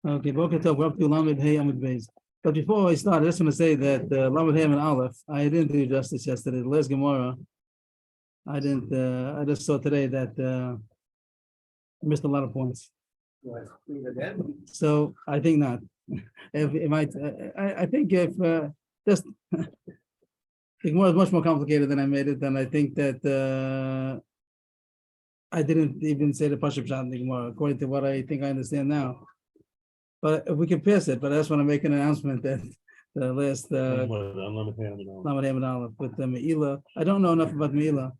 Okay, Boker Tov, we're up to Lamed Hey Amud Beis. But before I start, I just want to say that Lamed Hey and Aleph, I didn't do justice yesterday. The last Gemara, I didn't. I just saw today that I missed a lot of points. So I think not. If it might, I think if just the Gemara is much more complicated than I made it, and I think that I didn't even say the Pashup Shot in the Gemara according to what I think I understand now. But if we can pass it, but I just want to make an announcement that the last Lamed Hey and Aleph with the Meila, I don't know enough about Meila,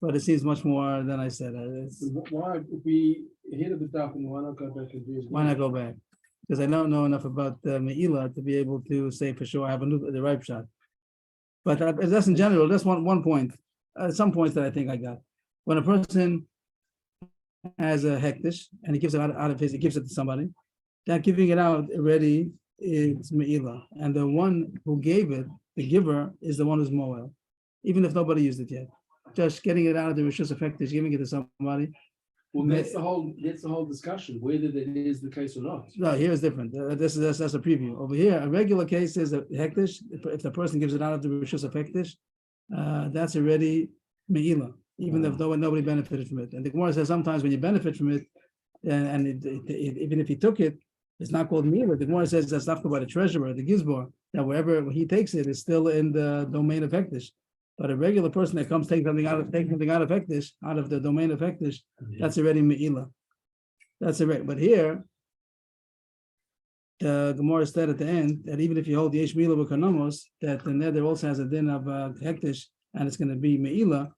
but it seems much more than I said. Why, if we hit the top, why not go back and do it? Why not go back? Because I don't know enough about Meila to be able to say for sure I have the right shot. But that's in general. That's one point. Some points that I think I got. When a person has a hektish and he gives it out of his, he gives it to somebody, that giving it out already is Meila. And the one who gave it, the giver, is the one who's Moel, even if nobody used it yet. Just getting it out of the Rishus Effective, giving it to somebody. Well, that's the whole discussion, whether that is the case or not. No, here is different. That's a preview. Over here, a regular case is a hektish. If the person gives it out of the Rishus Effective, that's already Meila, even if nobody benefited from it. And the Gemara says sometimes when you benefit from it, even if he took it, it's not called Meila. The Gemara says that's not by the treasurer, the Gizbor, that wherever he takes it is still in the domain of hektish. But a regular person that comes take something out of hektish, out of the domain of hektish, that's already Meila. That's already. But here, the Gemara said at the end that even if you hold Yesh Meila B'Kanomos, that the nether also has a din of hektish, and it's going to be Meila.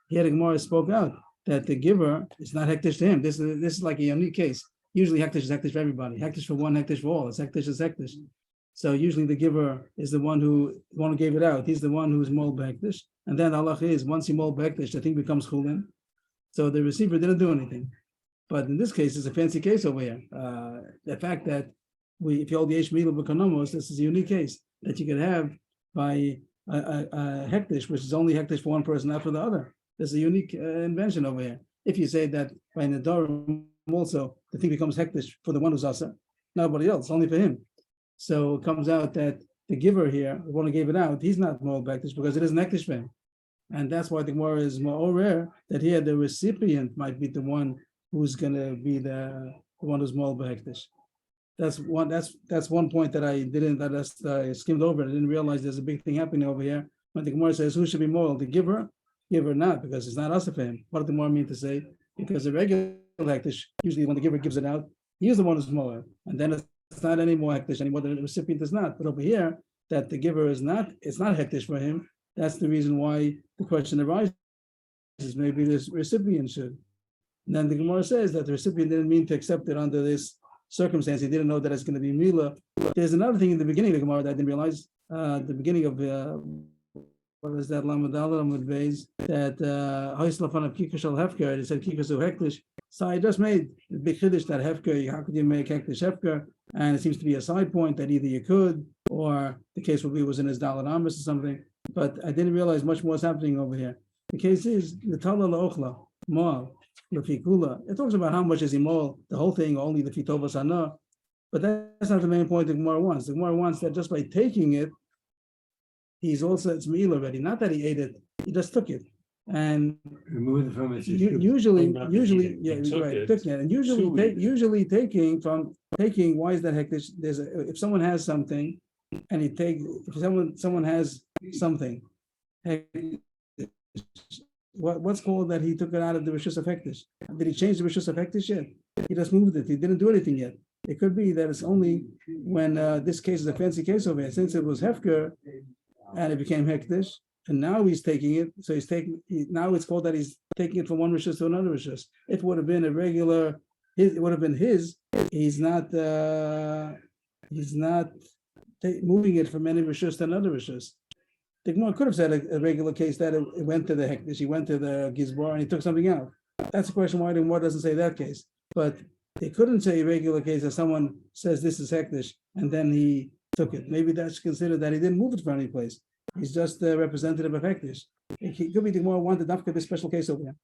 Here the Gemara spoke out that the giver is not hektish to him. This is like a unique case. Usually hektish is hektish for everybody. Hektish for one, hektish for all. It's hektish is hektish. So usually the giver is the one who gave it out. He's the one who's mol b'hektish. And then Allah is, once he mol b'hektish, the thing becomes chulin. So the receiver didn't do anything. But in this case, it's a fancy case over here. The fact that if you hold Yesh Meila B'Kanomos, this is a unique case that you could have by a hektish, which is only hektish for one person, not for the other. This is a unique invention over here. If you say that by nedarim also, the thing becomes hektish for the one who's asa, nobody else, only for him. So it comes out that the giver here, the one who gave it out, he's not more hektish because it isn't hektish for him. And that's why the Gemara is more rare, that here the recipient might be the one who's going to be the one who's more hektish. That's one point that I skimmed over. I didn't realize there's a big thing happening over here. When the Gemara says who should be moral, the giver not, because it's not us for him. What did the Gemara mean to say? Because the regular hektish, usually when the giver gives it out, he is the one who's moral, and then it's not any more hektish anymore. The recipient is not. But over here, that the giver is not, it's not hektish for him. That's the reason why the question arises. Maybe this recipient should. And then the Gemara says that the recipient didn't mean to accept it under this circumstance. He didn't know that it's going to be Mila. There's another thing in the beginning of the Gemara that I didn't realize. The beginning of what is that? Lamed Beis, that Hoislafan of Kikar Shal Hefker. It said Kikar Su Hektish. So I just made the big chiddush that Hefker. How could you make Hektish Hefker? And it seems to be a side point that either you could, or the case would be was in his Dalet Amos or something. But I didn't realize much more is happening over here. The case is the Tala La'ochla Mal Lefikula. It talks about how much is imol, the whole thing, only the Fitova Sana. But that's not the main point the Gemara wants. The Gemara wants that just by taking it, it's meal already. Not that he ate it, he just took it. And remove it from it. Usually, yeah, right. Took it. And usually taking. Why is that hektish? If someone has something, and if someone has something, what's called that he took it out of the Rishus of hektish? Did he change the Rishus of hektish yet? He just moved it. He didn't do anything yet. It could be that it's only when this case is a fancy case over here. Since it was hefker, and it became hektish, and now he's taking it. So now it's called that he's taking it from one rishus to another rishus. It would have been a regular. It would have been his. He's not moving it from any rishus to another rishus. The Gemara could have said a regular case that it went to the hektish. He went to the gizbar and he took something out. That's the question why the Gemara doesn't say that case. But they couldn't say a regular case that someone says this is hektish and then he took it. Maybe that's considered that he didn't move it from any place. He's just a representative of hektish. It could be the Gemara wanted after this special case over here.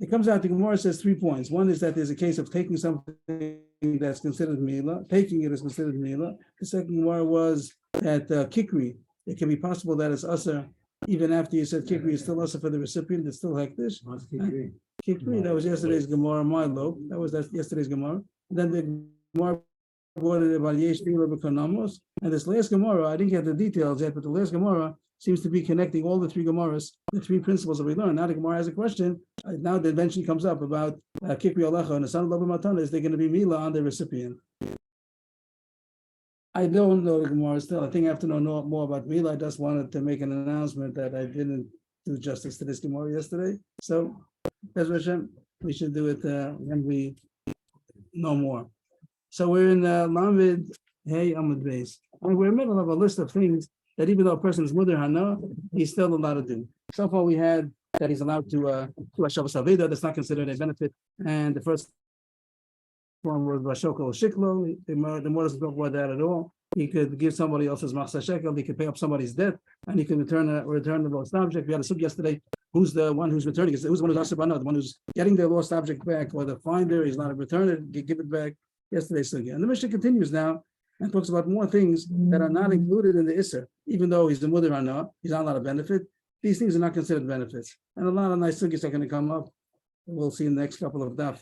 It comes out, the Gemara says 3 points. One is that there's a case of taking something that's considered Mila, taking it is considered Mila. The second Gemara was that Kikri, it can be possible that it's Usher, even after you said Kikri is still Usher for the recipient, it's still Hektish. Kikri, that was yesterday's Gemara, my lobe. That's yesterday's Gemara. Then the Gemara brought it about Yesh Mila B'Kanamos. And this last Gemara, I didn't get the details yet, but the last Gemara seems to be connecting all the 3 Gemaras, the 3 principles that we learned. Now the Gemara has a question. Now the invention comes up about Kikri Alecha and the son of Laban Matana. Is there going to be Mila on the recipient? I don't know the Gemara still. I think I have to know more about Mila. I just wanted to make an announcement that I didn't do justice to this Gemara yesterday. So, Bez Hashem, we should do it when we know more. So we're in Lamed Hey Amud Beis. And we're in the middle of a list of things that even though a person is Mudar Hana, he's still allowed to do. So far we had that he's allowed to do a Shabbos Aveda, that's not considered a benefit. And the first one was Vashoko Shiklo. The more doesn't talk about that at all. He could give somebody else's Machsa Shekel, he could pay up somebody's debt, and he could return the lost object. We had a sub yesterday. Who's the one who's returning? Who's the one who's Asabana, the one who's getting the lost object back, or the finder, he's not to return it, give it back. Yesterday's sugya. And the Mishnah continues now and talks about more things that are not included in the Isser. Even though he's the mother or not, he's not allowed to benefit. These things are not considered benefits. And a lot of nice sugyas are going to come up. We'll see in the next couple of daf.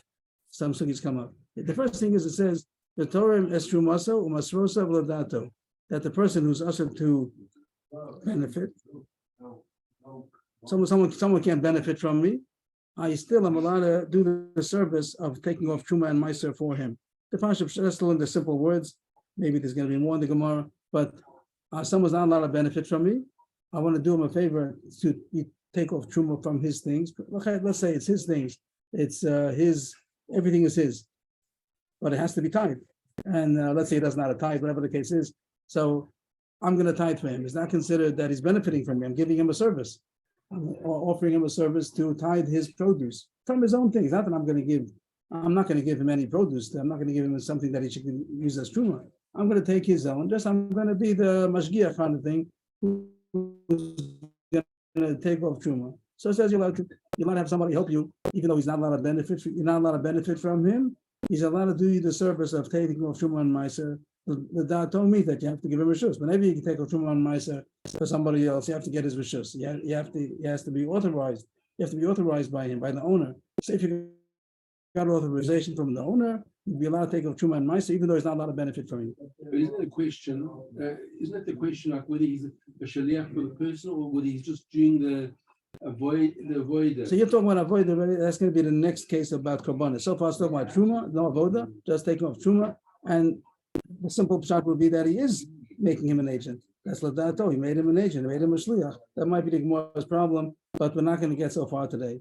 Some sugyas come up. The first thing is it says, the Torah es trumasa umasrosa v'ladato, that the person who's usher to benefit, someone can't benefit from me, I still am allowed to do the service of taking off Truma and Meiser for him. The Pashup is still in the simple words. Maybe there's going to be more in the Gemara, but someone's not allowed to benefit from me. I want to do him a favor to take off Truma from his things. Let's say it's his things. It's everything is his, but it has to be tied. And let's say he doesn't have a tithe, whatever the case is. So I'm going to tithe for him. It's not considered that he's benefiting from me. I'm giving him a service, or offering him a service to tithe his produce from his own things. Not that I'm not going to give him any produce. I'm not going to give him something that he should use as truma. I'm going to take his own. I'm going to be the mashgiach kind of thing, who's going to take off truma. So it says you're allowed to have somebody help you, even though he's not allowed to benefit. You're not allowed to benefit from him. He's allowed to do you the service of taking off truma and meiser. The dad told me that you have to give him rishus. Whenever you can take off truma and meiser for somebody else, you have to get his rishus. He has to be authorized. You have to be authorized by him, by the owner. So if you got authorization from the owner, you'd be allowed to take off truma and meiser, even though he's not allowed to benefit from you. But isn't it the question like whether he's a shaliach for the person or whether he's just doing the avoider? So you're talking about avoider, that's going to be the next case about korbanos. So far, it's talking about truma, no avoda, just taking off truma, and the simple shot would be that he is making him an agent. That's Ladato. He made him an agent. He made him a shliach. That might be the Gemara's problem, but we're not going to get so far today.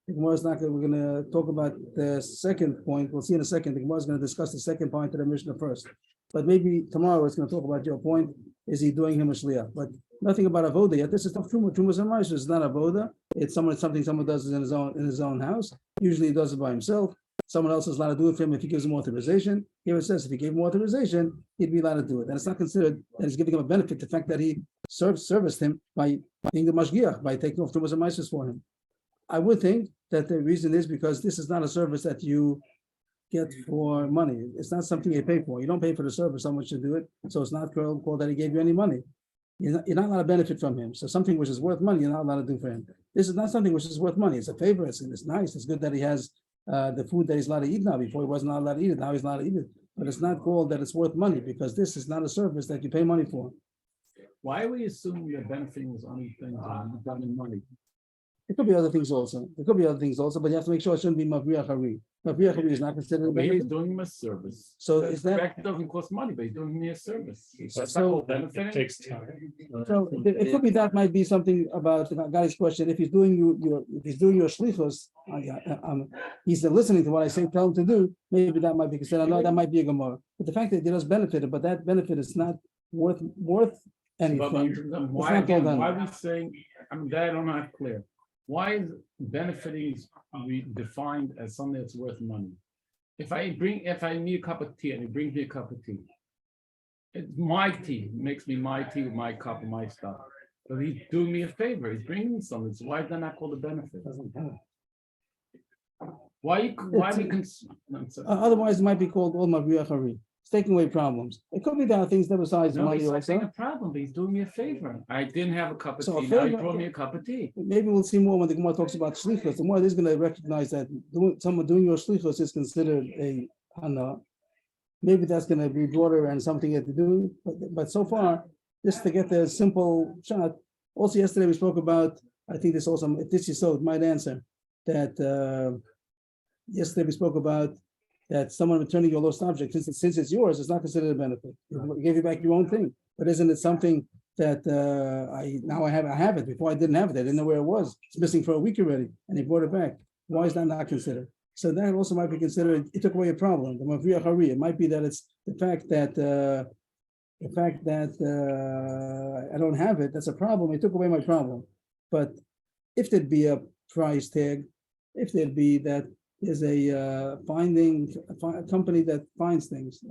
The Gemara's not going. We're going to talk about the second point. We'll see in a second. The Gemara's going to discuss the second point of the Mishnah first. But maybe tomorrow it's going to talk about your point. Is he doing him a shliach? But nothing about avoda yet. This is not truma. Truma's and ma'aser. It's not avoda. It's something someone does in his own house. Usually he does it by himself. Someone else is allowed to do it for him if he gives him authorization. Here it says if he gave him authorization, he'd be allowed to do it. And it's not considered that he's giving him a benefit, the fact that he serviced him by being the mashgiach, by taking off trumas and maasers for him. I would think that the reason is because this is not a service that you get for money. It's not something you pay for. You don't pay for the service, someone should do it. So it's not called that he gave you any money. You're not allowed to benefit from him. So something which is worth money, you're not allowed to do for him. This is not something which is worth money. It's a favor. It's nice. It's good that he has the food that he's allowed to eat now. Before he wasn't allowed to eat it, now he's allowed to eat it. But it's not called that it's worth money because this is not a service that you pay money for. Why are we assuming that benefiting is only things done in money? It could be other things also. But you have to make sure it shouldn't be Mavriach Hari. Mavriach Hari is not considered a But he's benefit. doing him a service. So The is that fact doesn't cost money, but he's doing me a service. That's So- not called benefiting. It takes time. so? It could be that might be something about the guy's question. If he's doing your shlichus, he's listening to what I say, tell him to do. Maybe that might be considered. I know that might be a gemara. But the fact that he does benefit it, but that benefit is not worth anything. Why not again? called Why are we saying? That I don't have clear. Why is benefiting defined as something that's worth money? If I need a cup of tea and he brings me a cup of tea, it's my tea. It makes me my tea with my cup and my stuff. But he's doing me a favor. He's bringing me something. So why is that not called a benefit? Why we Otherwise, it might be called all Mavriach Hari. It's taking away problems. It could be there are things that besides No, money he's not saying a also. problem, but he's doing me a favor. I didn't have a cup of So a tea. Now he favor- brought me a cup of tea. Maybe we'll see more when the Gemara talks about shlichus. The Gemara is going to recognize that someone doing your shlichus is considered a hana. Maybe that's going to be broader and something you have to do. But so far, just to get the simple shot. Also, yesterday we spoke about. I think this also, if this is so, it might answer that. Yesterday we spoke about that someone returning your lost object, since it's yours, it's not considered a benefit. It gave you back your own thing, but isn't it something that I have it? Before I didn't have it, I didn't know where it was. It's missing for a week already, and he brought it back. Why is that not considered? So that also might be considered. It took away a problem. The Mavriach Hari. It might be that it's the fact that I don't have it. That's a problem. It took away my problem. But if there'd be a price tag, if there'd be that. Is a company that finds things.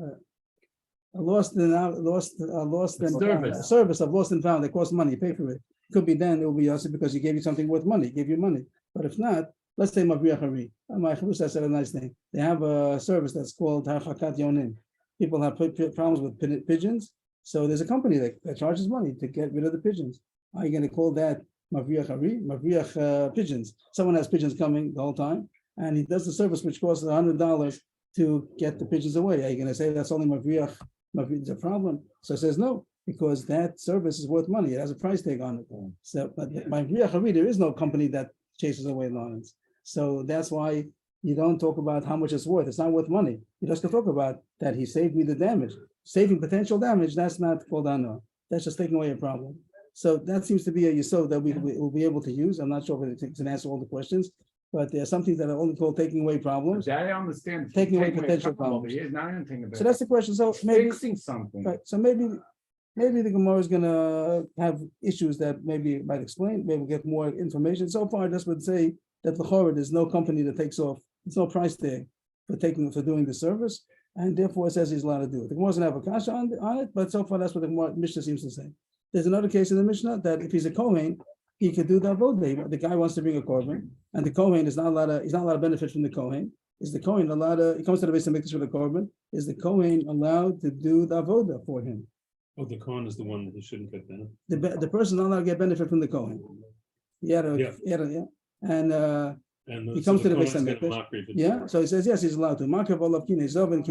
A lost and found, a service of lost and found that costs money. You pay for it. Could be then it will be also because he gave you something worth money. Gave you money. But if not, let's say Mavriach Hari. My Chavrusa said a nice thing. They have a service that's called Harchakat Yonim. People have problems with pigeons, so there's a company that charges money to get rid of the pigeons. Are you going to call that Mavriach Hari? Mavriach pigeons. Someone has pigeons coming the whole time. And he does the service which costs $100 to get the pigeons away. Are you going to say that's only Mavriach? It's a problem. So it says no, because that service is worth money. It has a price tag on it. So, but Mavriach Hari, there is no company that chases away lions. So that's why you don't talk about how much it's worth. It's not worth money. You just can talk about that he saved me the damage. Saving potential damage, that's not called honor. That's just taking away a problem. So that seems to be a yesod that we will be able to use. I'm not sure if it can answer all the questions. But there are some things that are only called taking away problems. I understand. Taking away potential problems. Now I'm thinking about So that's the question. So maybe fixing something. right. So maybe the Gemara is gonna have issues that maybe might explain. Maybe we'll get more information. So far, I just would say that the there's no company that takes off. There's no price tag for doing the service, and therefore it says he's allowed to do it. The Gemara doesn't have a kasha on it, but so far that's what the Mishnah seems to say. There's another case in the Mishnah that if he's a Kohen, he could do the avodah. The guy wants to bring a korban, and the Kohen is not allowed to. He's not allowed to benefit from the Kohen. Is the Kohen allowed to? He comes to the base of mikdash with a korban. Is the Kohen allowed to do the avodah for him? Oh, the Kohen is the one who shouldn't get benefit. The person is not allowed to get benefit from the Kohen. And he comes to the base of mikdash. Yeah, so he says yes, he's allowed to. Makav olav kinei zovin,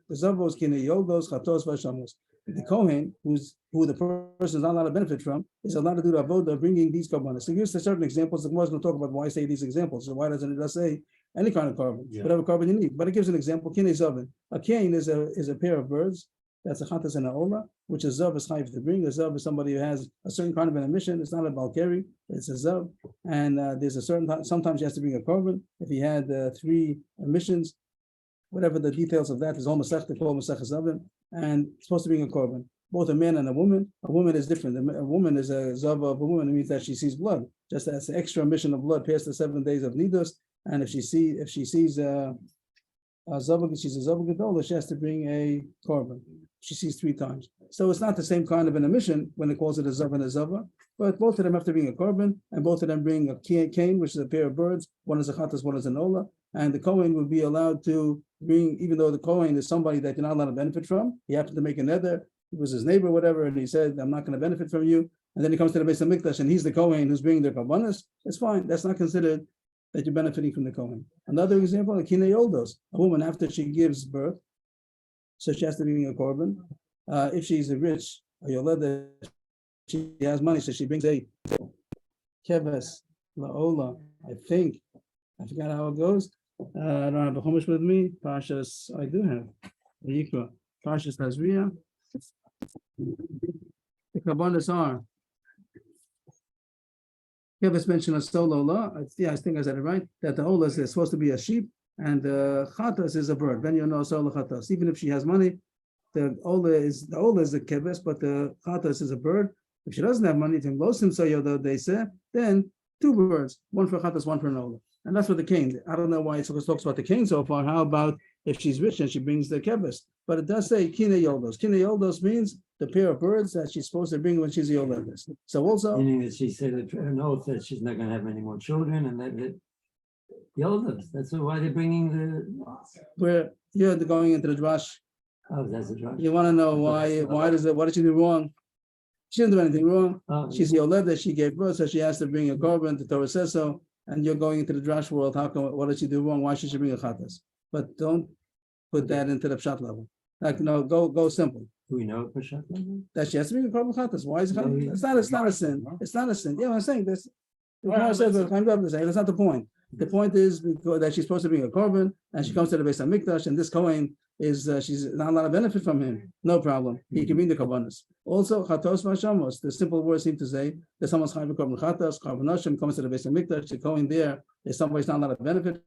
the zovos kinei yoldos chatos v'shamos. The Kohen, who the person is not allowed to benefit from, is allowed to do the avodah, bringing these korbanos. So here's certain examples. The Gemara is going to talk about why I say these examples. So why doesn't it just say any kind of korban, whatever korban you need? But it gives an example. Kinei zovin. A kain is a pair of birds. That's a chatas and a ola, which is zav is chayv to bring. A zav is somebody who has a certain kind of an emission. It's not a balkari, it's a zav. And there's a certain sometimes he has to bring a korban. If he had 3 emissions, whatever the details of that is all masech to call masech zavim, and it's supposed to bring a korban. Both a man and a woman. A woman is different. A woman is a zav of a woman. It means that she sees blood. Just as an extra emission of blood past the 7 days of nidus. And if she sees a zav, she's a zav gedola, she has to bring a korban. She sees 3 times. So it's not the same kind of an emission when it calls it a zav and a zava, but both of them have to bring a korban, and both of them bring a cane, which is a pair of birds. One is a chatas, one is an ola. And the Kohen would be allowed to bring, even though the Kohen is somebody that you're not allowed to benefit from, he happened to make a neder, it was his neighbor, whatever, and he said, I'm not going to benefit from you. And then he comes to the base of mikdash, and he's the Kohen who's bringing their korbanos. It's fine. That's not considered that you're benefiting from the Kohen. Another example, a kinei yoldos, a woman after she gives birth, so she has to bring a korban. If she's a rich, or yoleda, she has money, so she brings a keves laola. I forgot how it goes. I don't have a chumash with me. Parshas, I do have. Yikra. Parshas Tazria. The korbanos are. Keves mentioned a solo law. I think I said it right. That the ola is supposed to be a sheep, and the chatas is a bird. Ben you know solo chatas. Even if she has money, the ola is the keves, but the chatas is a bird. If she doesn't have money, they say, then 2 birds, one for chatas, one for an ola. And that's what the cane. I don't know why it talks about the cane so far. How about if she's rich and she brings the keves? But it does say kinei yoldos. Kinei yoldos means the pair of birds that she's supposed to bring when she's a yoledes. So also meaning that she said an oath that she's not going to have any more children, and that The olives, that's why they're bringing the, Where you're going into the drash, oh, that's a drug. you want to know why what did she do wrong? She didn't do anything wrong. Oh, She's Yoleda, she gave birth, so she has to bring a korban. The Torah says so, and you're going into the drash world. How come? What did she do wrong? Why should she bring a chatas? But don't put that into the pshat level. Like, no, go simple. Do we know Peshat? That she has to bring a korban chatas. Why is it? No, It's not a sin. It's not a sin. Yeah, I'm saying this. The Gemara says that's not the point. The point is because that she's supposed to bring a korban, and she comes to the Beis Hamikdash, and this Kohen is she's not a lot of benefit from him. No problem. He can bring the korbanos. Also, chatos v'ashamos. The simple words seem to say that someone's chayv korban chatas, korban comes to the Beis Hamikdash. The Kohen there is somebody's not a lot of benefit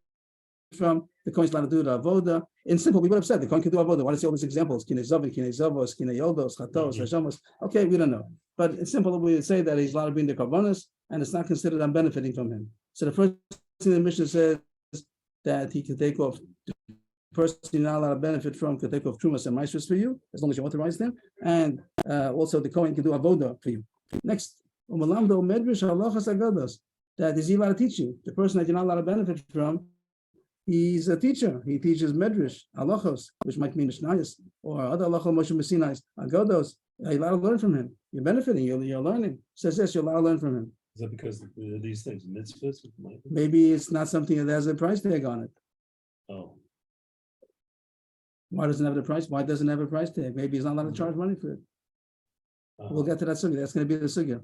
from. The Kohen's allowed to do the avoda. In simple, we would have said the Kohen can do avoda. Why does he all these examples? Kinei zavin, kinei zavos, kinei yoldos, chatos, v'ashamos. Okay, we don't know. But it's simple. We would say that he's allowed to bring the korbanos, and it's not considered I'm benefiting from him. So the first thing the Mishnah says that he can take off the person you're not allowed to benefit from can take off trumas and maestros for you as long as you authorize them, and also the Kohen can do avoda for you. Next, umalamdo medrash halachas agados, that is he allowed to teach you. The person that you're not allowed to benefit from, he's a teacher. He teaches medrash halachos, which might mean mishnayos or other halachos moshe messinais agados. You're allowed to learn from him. You're benefiting. You're learning. Says yes, you're allowed to learn from him. Is that because these things, mitzvahs? Maybe it's not something that has a price tag on it. Oh, Why doesn't it have the price? Why doesn't it have a price tag? Maybe he's not allowed to charge money for it. We'll get to that sugya. That's going to be the sugya.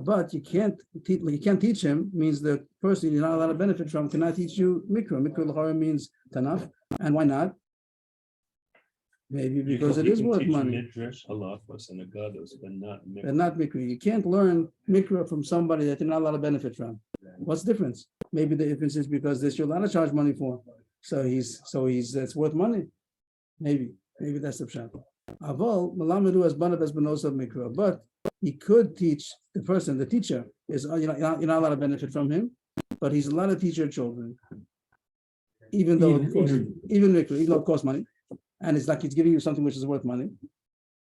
But you can't teach him. Means the person you're not allowed to benefit from cannot teach you mikra. Mikra l'chara means tanach, and why not? Maybe because it is worth money. Midrash, halachos, and agados, but not mikra. And not mikra. You can't learn mikra from somebody that you're not allowed to benefit from. What's the difference? Maybe the difference is because this you're allowed to charge money for. So he's it's worth money. Maybe that's the pshat. Aval malamedu as banat as benos of mikra. But he could teach the person, the teacher is you're not allowed to benefit from him, but he's allowed to teach your children. Even though even mikra, even though it costs money. And it's like he's giving you something which is worth money,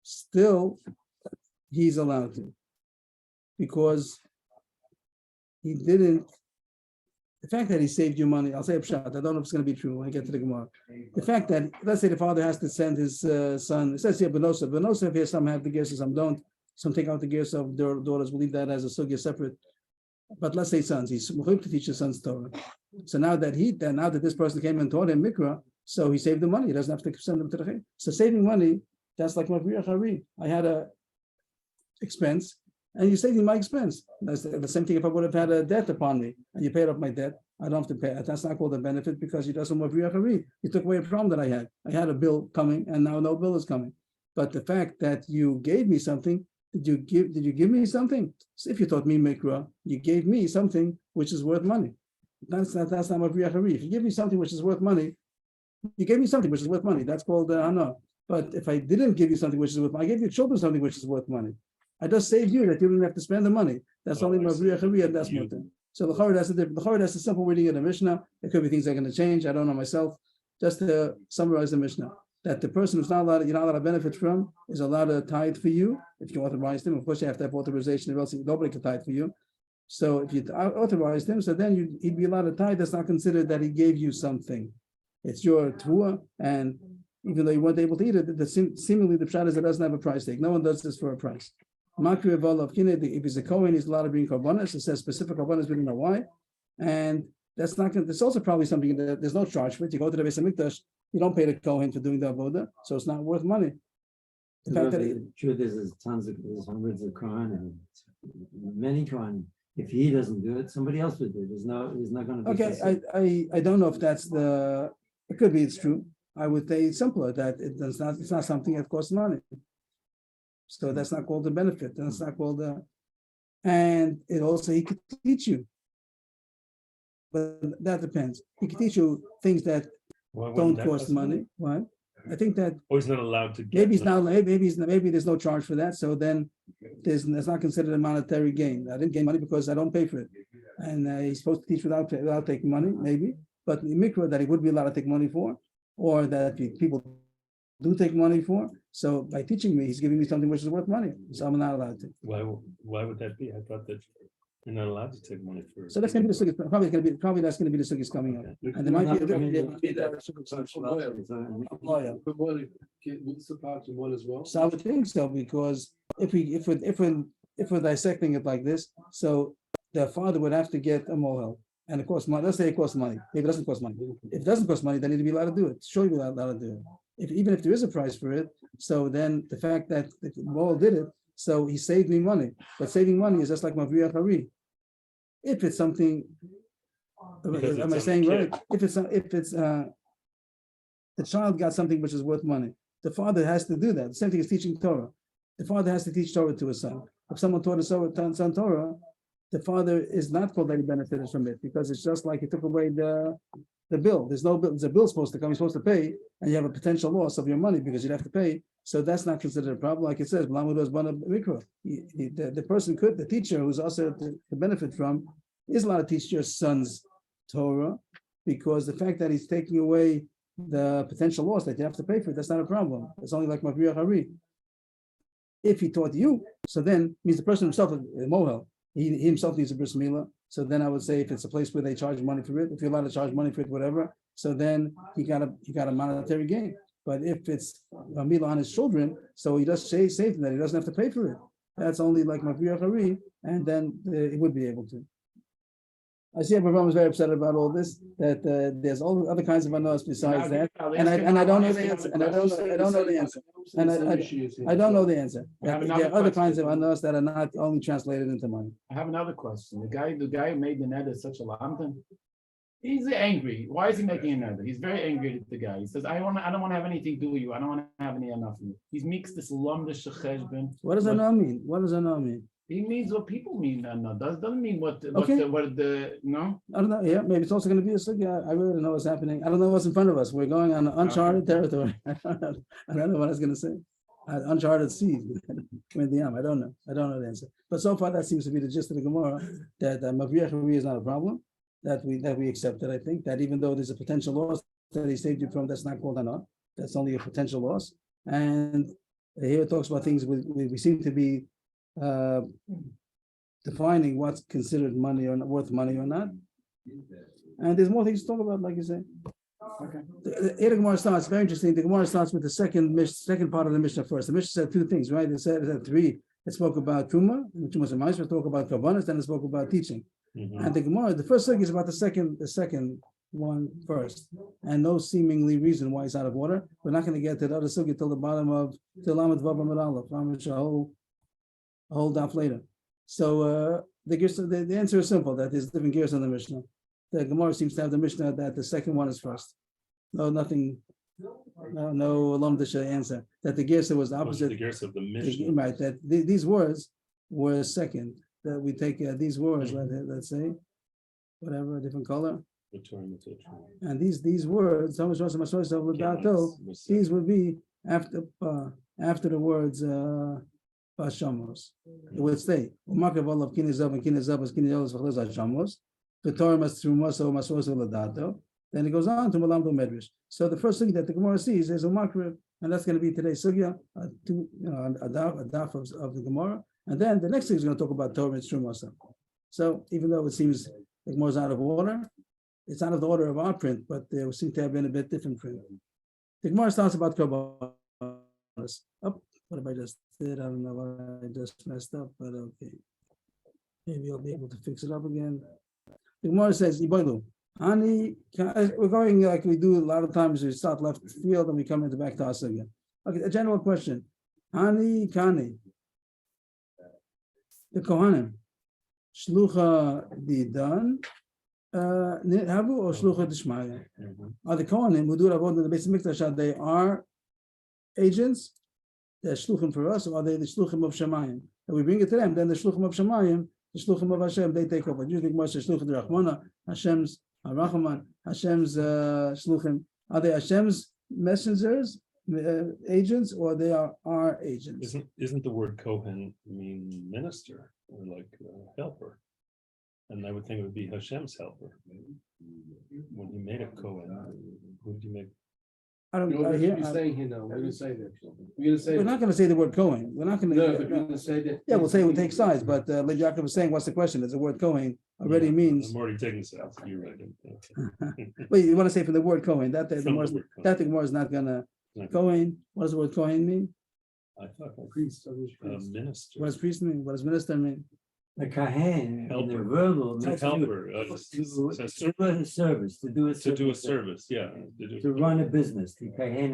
still he's allowed to, because he didn't. The fact that he saved you money, I'll say a pshat. I don't know if it's going to be true when I get to the Gemara. The fact that, let's say the father has to send his son, it says here Benosav here, some have the gears, some don't. Some take out the gears of their daughters. We'll leave that as a sugya separate. But let's say sons, he's going to teach his sons Torah. So now that this person came and taught him Mikra, so he saved the money. He doesn't have to send them to the Chayim. So saving money, that's like Mavriya Hari. I had a expense, and you saved me my expense. That's the same thing if I would have had a debt upon me, and you paid off my debt. I don't have to pay it. That's not called a benefit because you does some Mavriya Hari. You took away a problem that I had. I had a bill coming, and now no bill is coming. But the fact that you gave me something, did you give me something? So if you taught me Mikra, you gave me something which is worth money. That's not Mavriya Hari. If you give me something which is worth money, you gave me something which is worth money. That's called Hana. But if I didn't give you something which is worth money, I gave your children something which is worth money. I just saved you that you didn't have to spend the money. That's only Mavriya Hari, and that's Mutter. So the Chara, that's a simple reading of the Mishnah. There could be things that are going to change. I don't know myself. Just to summarize the Mishnah, that the person who's you're not allowed to benefit from is allowed to tithe for you if you authorize them. Of course, you have to have authorization, or else nobody can tithe for you. So if you authorize them, so then he'd be allowed to tithe. That's not considered that he gave you something. It's your tvua, and even though you weren't able to eat it, seemingly the pshat is it doesn't have a price tag. No one does this for a price. Makri of kineh, if he's a kohen, he's allowed to bring korbanos. It says specific korbanos, we don't know why, and that's not. There's also probably something that there's no charge for it. You go to the Beis Hamikdash, you don't pay the kohen for doing the avoda, so it's not worth money. The fact that the truth is, there's hundreds of kohen and many kohen. If he doesn't do it, somebody else would do it. There's not going to be. Okay, I don't know if that's the. It could be it's true. I would say it's simpler that it's not something that costs money. So that's not called a benefit. That's not called a. And it also he could teach you, but that depends. He could teach you things that don't cost money. What? I think that. Or he's not allowed to. Maybe there's no charge for that. So then it's not considered a monetary gain. I didn't gain money because I don't pay for it, and he's supposed to teach without taking money, maybe. But the mikra that he would be allowed to take money for, or that people do take money for. So by teaching me, he's giving me something which is worth money. So I'm not allowed to. Why would that be? I thought that You're not allowed to take money for. So that's gonna be the sukkah, probably that's gonna be the sukkah coming up. Okay. And there might be, Not- there might be the But what, what's the part in one as well? So I would think so, because if we're dissecting it like this, so the father would have to get a mohel. And it costs money, let's say it costs money, maybe it doesn't cost money. If it doesn't cost money, then he'd be allowed to do it, sure, you'd be allowed to do it. Even if there is a price for it, so then the fact that the mohel did it, so he saved me money, but saving money is just like Mavriya Hari. If it's something, Because am I it's saying on the right? If it's the child got something which is worth money, the father has to do that. The same thing as teaching Torah. The father has to teach Torah to his son. If someone taught his son Torah, the father is not called that he benefited from it, because it's just like he took away the bill. There's no bill. There's a bill supposed to come. You're supposed to pay, and you have a potential loss of your money because you'd have to pay. So that's not considered a problem. Like it says, the person could, the teacher who's also to benefit from, is allowed to teach your son's Torah, because the fact that he's taking away the potential loss that you have to pay for it, that's not a problem. It's only like Mavriya Hari. If he taught you, so then means the person himself, Mohel, he himself needs a bris milah. So then I would say if it's a place where they charge money for it, if you're allowed to charge money for it, whatever, so then he got a monetary gain. But if it's a milah on his children, so he does say them that he doesn't have to pay for it. That's only like Mavriya Hari, and then he would be able to. I see everyone was very upset about all this, that there's all other kinds of anos besides that, and I don't know the answer, and I don't know the answer, and I don't know the answer. I have There another are other kinds of question. anos that are not only translated into money. I have another question. The guy who made the neder such a lamdan, he's angry. Why is he making a neder? He's very angry at the guy. He says, I don't want to have anything to do with you. I don't want to have any enough of you. He's mixed this lamdish cheshbon. What does ano mean? What does ano mean? He means what people mean, doesn't mean what Okay. no. I don't know. Yeah, maybe it's also going to be a sugya. I really don't know what's happening. I don't know what's in front of us. We're going on uncharted territory. I don't know what I was going to say. Uncharted seas. I don't know. I don't know the answer. But so far, that seems to be the gist of the Gemara, that Mavriya Hari is not a problem. That we accepted. I think that even though there's a potential loss that he saved you from, that's not called anah. That's only a potential loss. And here it talks about things we seem to be defining what's considered money or not, worth money or not. And there's more things to talk about, like you say. Okay. The Gemara starts, very interesting. The Gemara starts with the second part of the Mishnah first. The Mishnah said two things, right? It said three. It spoke about Truma, Trumas and Ma'aser, spoke about Kavanas, then it spoke about teaching. And the Gemara, the first thing is about the second one first, and no seemingly reason why it's out of order. We're not going to get to the other sugya till the bottom of Lamed Vav Amud Aleph, a whole daf later. So the answer is simple, that there's different gears on the Mishnah. The Gemara seems to have the Mishnah that the second one is first. No Lamdisha answer. That the Gersa was the opposite. The gears of the mission. Right, that these words were second. That we take these words, let's say, whatever, a different color. And these words, these would be after the words Bashamos. It would stay. Then it goes on to Malamdo Medrash. So the first thing that the Gemara sees is a makriv, and that's going to be today's sugya, a daf of the Gemara. And then the next thing is going to talk about Torah and Truma. So even though it seems the Gemara is out of order, it's out of the order of our print, but there seem to have been a bit different print. The Gemara starts about Kabbalah. Oh, what have I just did? I don't know what I just messed up, but okay. Maybe I'll be able to fix it up again. The Gemara says, Iboilu, we're going like we do a lot of times, we start left field and we come into back to us again. Okay, a general question. Hani Kani. The Kohanim. Shlucha Didan. Habu or Shlucha Dishmaya. Are the Kohanim who do Ravon in the basic Mikdash, they are agents? They're Shluchim for us, or are they the Shluchim of Shemayim? And we bring it to them, then the Shluchim of Shemayim, the Shluchim of Hashem, they take over. Usually Moshe Shluchim Rachmana, Hashem's Rachaman, Hashem's Shluchim. Are they Hashem's messengers, agents, or they are our agents? Isn't the word Kohen mean minister or like helper? And I would think it would be Hashem's helper. When he made a Kohen, who did he make? I don't, You know I what hear, you're saying here now, we're gonna say that. We're gonna say we're that. not gonna say the word Kohen, we're not No, but we're gonna, gonna say that. yeah, we'll say we'll take sides, but Lady Yaakov was saying, what's the question? Is the word Kohen already Yeah, means, I'm already taking sides. You're right. Okay. wait, you wanna say from the word Kohen, that the From the Gemara, word Kohen. that the Gemara is not gonna, Kohen, what does the word Kohen mean? I thought that Priest, priest. minister. What does priest mean? What does minister mean? The kahen, in the Helper. verbal, To means helper, to run a service, to do a to do a service, service, yeah. to run a business, the kahen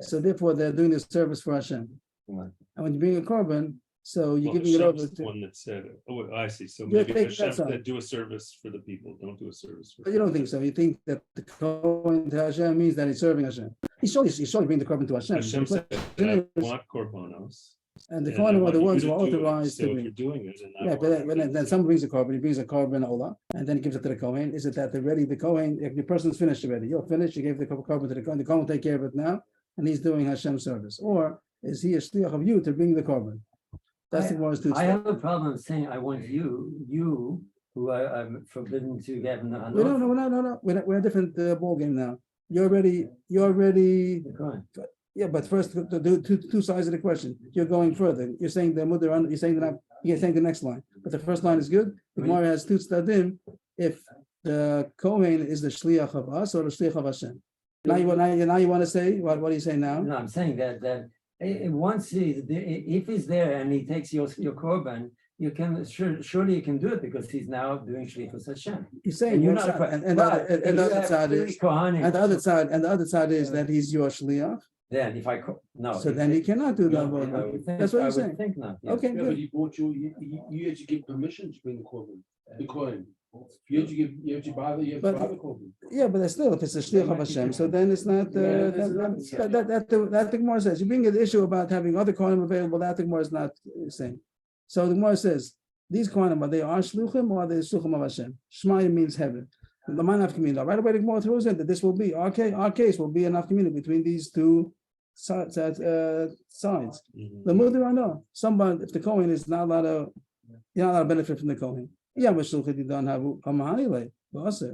So therefore, they're doing this service for Hashem. And when you bring a korban, so you're Well, giving it over Hashem's the to, one that said, oh, I see. So Yeah, maybe take Hashem that side. said, do a service for the people, don't do a service. For but you don't think so. You think that the korban to Hashem means that he's serving Hashem. He's surely bring the korban to Hashem. Hashem The said, question I is- want korbanos. And the and I Kohanim are want the you ones to who are do it. authorized So to if bring. you're doing it, and I Yeah, want but you then to- someone brings a korban, he brings a korban ola, and then he gives it to the Kohen. Is it that already the Kohen, if the person's finished already, you're finished, you gave the korban to the Kohen will take care of it now, and he's doing Hashem service? Or is he a shliach of you to bring the korban? That's the Gemara's two. I have a problem saying, I want you, who I'm forbidden to get in the. We don't know, no. We're a different ballgame now. You're already, yeah, but first, the two sides of the question. You're going further. You're saying the mother, you're saying the next line. But the first line is good. The Gemara has two tzadim. If the Kohen is the shliach of us or the shliach of Hashem. Now you want to say, what do you say now? No, I'm saying that once if he's there and he takes your korban, you can surely you can do it because he's now doing shlichus Hashem. He's saying And you're one not side, and the other side is, and the other side is that he's your shliach. Then if no, So then he cannot do that. That's what I he's would saying. think not. Yeah. Okay, Yeah, but good. he bought you had to get permission to bring the korban, the coin. You had to buy the korban. Yeah, but still, if it's a shliach of Hashem, so then it's not. That the Gemara says. You bring the issue about having other kohanim available. That the Gemara is not saying. So the Gemara says these kohanim are they shluchim or are they shluchim of Hashem? Shmaya means heaven. The man of community. Right away, the Gemara throws in that this will be our case will be enough community between these two sides. The mother no. Somebody if the kohen is not allowed to, you're not allowed to benefit from the kohen. Yeah, but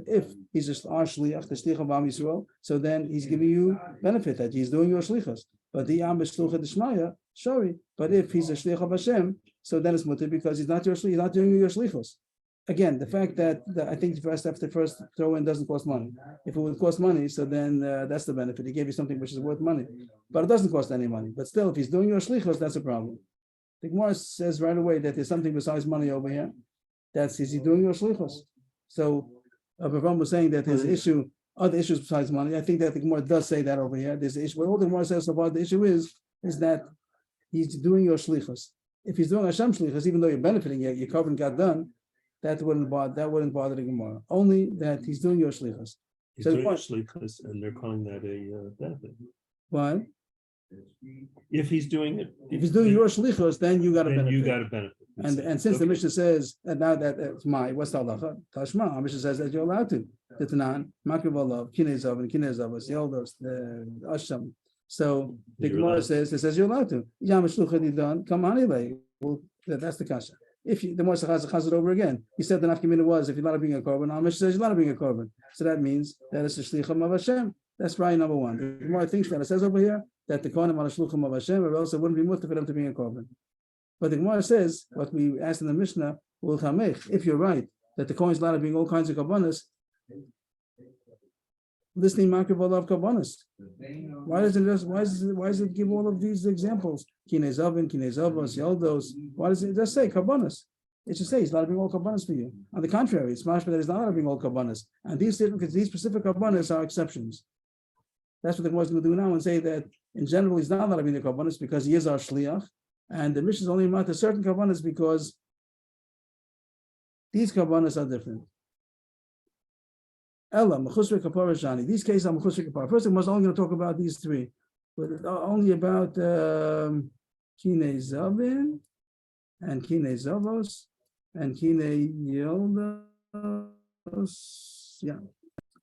if he's just our shliach, the shliach of Am Yisrael, so then he's giving you benefit that he's doing your shlichus. But the Am Shluchah Dishmaya, sorry. But if he's a shliach of Hashem, so then it's mutter because he's not your shliach, he's not doing your shlichus. Again, the fact that I think the first throw in doesn't cost money. If it would cost money, so then that's the benefit. He gave you something which is worth money, but it doesn't cost any money. But still, if he's doing your shlichus, that's a problem. The Gemara says right away that there's something besides money over here. That's is he doing your shlichus? So Abraham was saying that there's other issues besides money. I think that the Gemara does say that over here. There's the issue. What all the Gemara says about the issue is that he's doing your shlichus. If he's doing Hashem shlichus, even though you're benefiting, your covenant got done, that wouldn't bother the Gemara. Only that he's doing your shlichus. He's doing shlichus, and they're calling that a benefit. Why? If he's doing it, If he's doing your shlichus, then you got to benefit. you got to benefit. And since the Mishnah says that now that it's what's the halacha? Tashma. Our Mishnah says that you're allowed to. The Tanan, Makrivalav, Kinezav, and Kinezavas, Yoldos, the Asham. So the Gemara says you're allowed to. Yam Shluchah done. Come on anyway. Well, that's the kasha. If the Gemara has it over again, he said the nafkamina was if you're not to bring a korban. Our Mishnah says you're not to bring a korban. So that means that it's a shlichum of Hashem. That's right, number one. The Gemara thinks that it says over here that the kohanim are a shluchum of Hashem, or else it wouldn't be mutter for them to bring a korban. But the Gemara says what we asked in the Mishnah will tamech. If you're right that the Kohen is allowed to bring all kinds of kabbanas, listening makrav of kabbanas. Why does it give all of these examples? Kinezavin, kinezavos, yoldos. Why does it just say kabbanas? It should say he's allowed to bring all kabbanas for you. On the contrary, it's mashma that he's not allowed to bring all kabbanas, and these specific kabbanas are exceptions. That's what the Gemara is going to do now and say that in general he's not allowed to bring the kabbanas because he is our shliach. And the Mishnah is only about to certain kabbanas because these kabbanas are different. Ella, mechusre kapara shani. These cases are mechusre kapara. First, we're only going to talk about these three, but only about kine zavin and kine zavos and kine yoldos. Yeah,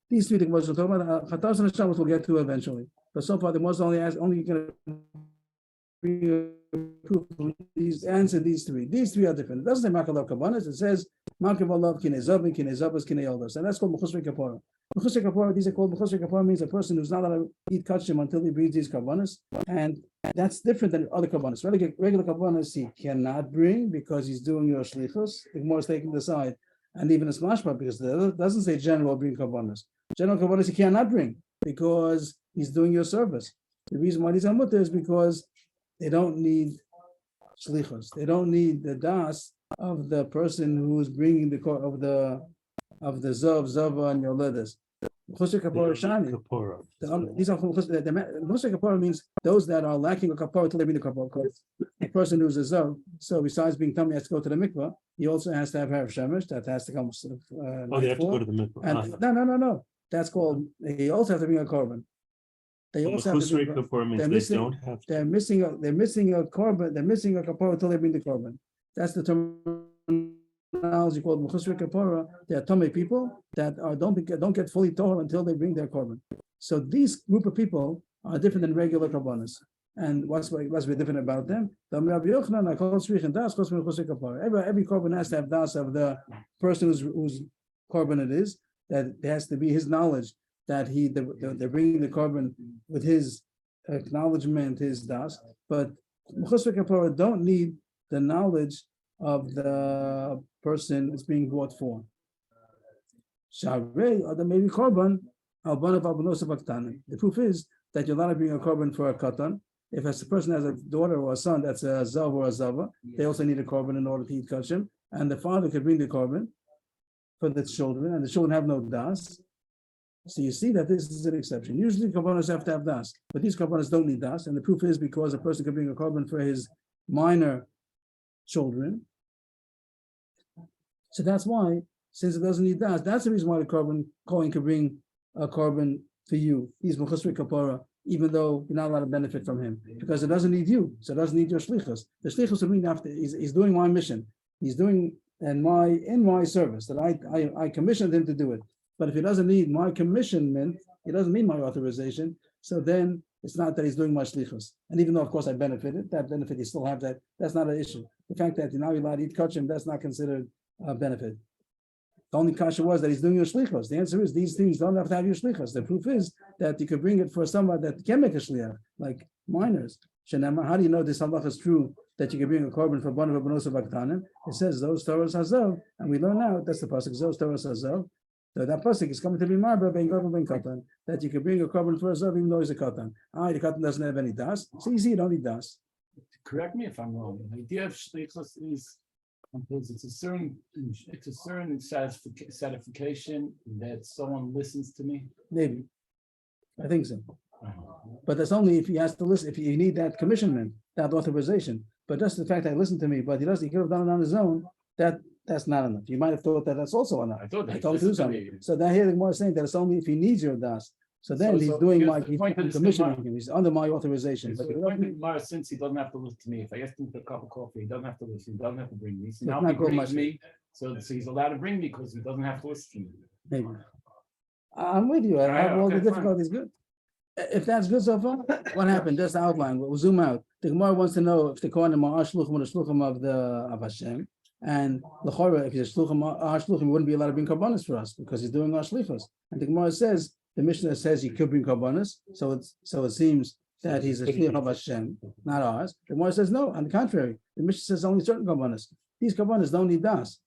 these three things we'll talk about. Chatas and Shabbos we'll get to eventually. But so far, the most only going to bring a proof from these, answer these three. These three are different. It doesn't say Makalav Kabbanas, it says Makalav Kinezavin, Kinezavas, Kineoldos. And that's called Mechusri Kapara. Mechusri Kapara, these are called Mechusri Kapara, means a person who's not allowed to eat kachim until he brings these Kabbanas. And that's different than other Kabbanas. Regular Kabbanas he cannot bring because he's doing your shlichus. The Gemara is taking the side. And even a smashma, because it doesn't say general bring Kabbanas. General Kabbanas he cannot bring because he's doing your service. The reason why these are mutter is because they don't need shlichus. They don't need the das of the person who's bringing the zav, zava, and yoledas. Chusay kapara shani. These are chusay kapara means those that are lacking a kapara till they bring the kapara. The person who's a zav, so besides being tummy has to go to the mikvah, he also has to have hair of shemesh that has to come. They have to go to the mikvah. And no. That's called. He also has to bring a korban. They also have to they're missing a korban. They're missing a kapara until they bring the korban. That's the terminology called mechusri kapara. They are tummy people that don't get fully torah until they bring their korban. So these group of people are different than regular korbanos. And what's different about them? Every korban has to have das of the person whose korban it is. That there has to be his knowledge that they're bringing the korban with his acknowledgement, his das. But mechusri kapara don't need the knowledge of the person it's being brought for. Sharei or the maybe korban albanav albanos baktanim. The proof is that you're allowed to bring a korban for a katan. If a person has a daughter or a son that's a zav or a zava, they also need a korban in order to eat kachim, and the father could bring the korban for the children, and the children have no das. So you see that this is an exception. Usually korbanos have to have das, but these korbanos don't need das, and the proof is because a person can bring a korban for his minor children. So that's why, since it doesn't need das, that's the reason why the korban Kohen can bring a korban for you. He's mechusri kapara, even though you're not allowed to benefit from him, because it doesn't need you, so it doesn't need your shlichus. The shlichus will mean after he's doing my mission. He's doing in my service that I commissioned him to do it. But if he doesn't need my commissionment, he doesn't need my authorization. So then it's not that he's doing my shlichus. And even though of course I benefited, that benefit you still have that. That's not an issue. The fact that now you're allowed to eat kachim, that's not considered a benefit. The only kasha was that he's doing your shlichus. The answer is these things don't have to have your shlichus. The proof is that you could bring it for someone that can make a shliach, like minors. Shenema, how do you know this halach is true? That you can bring a korban for banav b'nosa baktanim. It says those Torahs hazav, and we learn now that's the pasuk. Those Torahs hazav. So that pasuk is coming to be marba ben korban ben katan. That you can bring a korban for a zav even though he's a katan. The katan doesn't have any das. So easy, you don't need das. Correct me if I'm wrong. The idea of shlichus is it's a certain satisfaction that someone listens to me. Maybe, I think so. But that's only if he has to listen. If you need that commissionment, that authorization. But just the fact that he listened to me, but he doesn't, he could have done it on his own, that's not enough. You might have thought that that's also enough. I thought that he told you to do something. So that here the Gemara is saying that it's only if he needs your das. So then he's doing my commissioning him. He's under my authorization. So since he doesn't have to listen to me, if I ask him for a cup of coffee, he doesn't have to listen. He doesn't have to bring me. So now he brings me. So he's allowed to bring me because he doesn't have to listen to me. Maybe. I'm with you. I have all the difficulties. Good. If that's good so far, what happened? Just outline. We'll zoom out. The Gemara wants to know if the Kohanim are shluchim or the shluchim of Hashem, and the Chorah, if he's a shluchim, he wouldn't be allowed to bring karbanos for us because he's doing our shlichus. And the Gemara says the Mishnah says he could bring karbanos, so it seems that he's a shliach of Hashem, not ours. The Gemara says no. On the contrary, the Mishnah says only certain karbanos. These karbanos don't need das.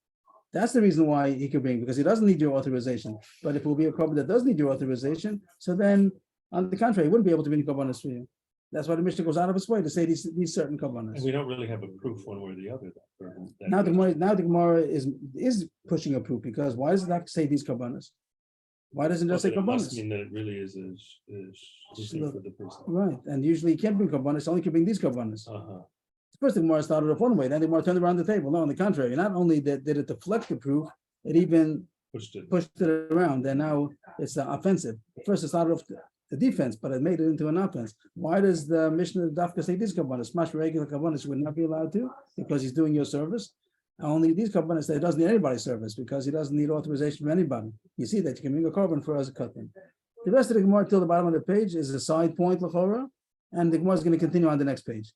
That's the reason why he could bring, because he doesn't need your authorization. But if it will be a korban that does need your authorization, so then on the contrary, he wouldn't be able to bring karbanos for you. That's why the Mishnah goes out of its way to say these certain karbanos. And we don't really have a proof one way or the other. Now the Gemara is pushing a proof, because why does it have to say these karbanos? Why doesn't it just say It must karbanos? mean that it really is for the person. Right, and usually you can't bring karbanos, only can bring these karbanos. First, the Gemara started off one way, then the Gemara turned around the table. No, on the contrary, not only did it deflect the proof, it even pushed it around, and now it's offensive. First, it started off the defense, but it made it into an offense. Why does the Mishnah Dafka say these karbanos? Smash regular karbanos would not be allowed to, because he's doing your service. Only these karbanos that he doesn't need anybody's service, because he doesn't need authorization from anybody. You see that you can bring a korban for as a cutting. The rest of the Gemara till the bottom of the page is a side point, l'chora, and the Gemara is going to continue on the next page.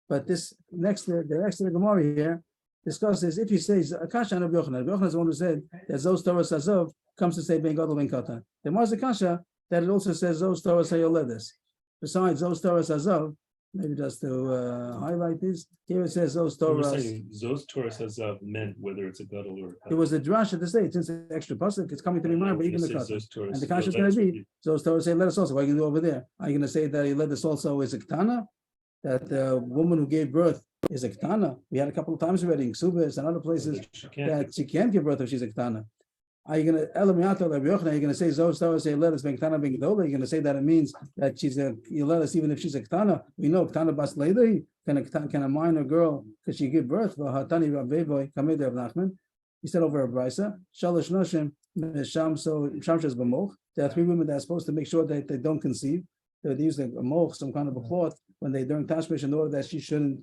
But this the next to the Gemara here discusses if you say Akasha and Rabbi Yochanan is the one who said that Zos Torah Sazov comes to say Ben Gadol Ben Katan. The Gemara is Akasha that it also says Zos Torah Sayoledes. Besides Zos Torah Sazov, maybe just to highlight this, here it says Zos You were Torah. saying Zos Torah says meant whether it's a gadol or a It was a drasha to say since it's extra pasuk, it's coming to be mine, but even the Katan. And the Kasha is going to be Zos Torah say let us also. What are you going to do over there? Are you going to say that he led us also is a Ketana? That the woman who gave birth is a Ketana? We had a couple of times already in Ksubas and other places that she can't give birth if she's a Ketana. Are you going to Elamiato Rabbi Yochanan? Are you going to say Zos Torah say let us ben Ketana ben Gedola? Are you going to say that it means that she's a you let us even if she's a Ketana? We know Ketana bas leidei. Can a minor girl because she give birth? V'hatani Rabbevoy Kamei Rav Nachman. He said over a brisa Shalosh Noshim Shamshas b'moch. There are 3 women that are supposed to make sure that they don't conceive. They use a moch, some kind of a cloth, when they during tashmish in order that she shouldn't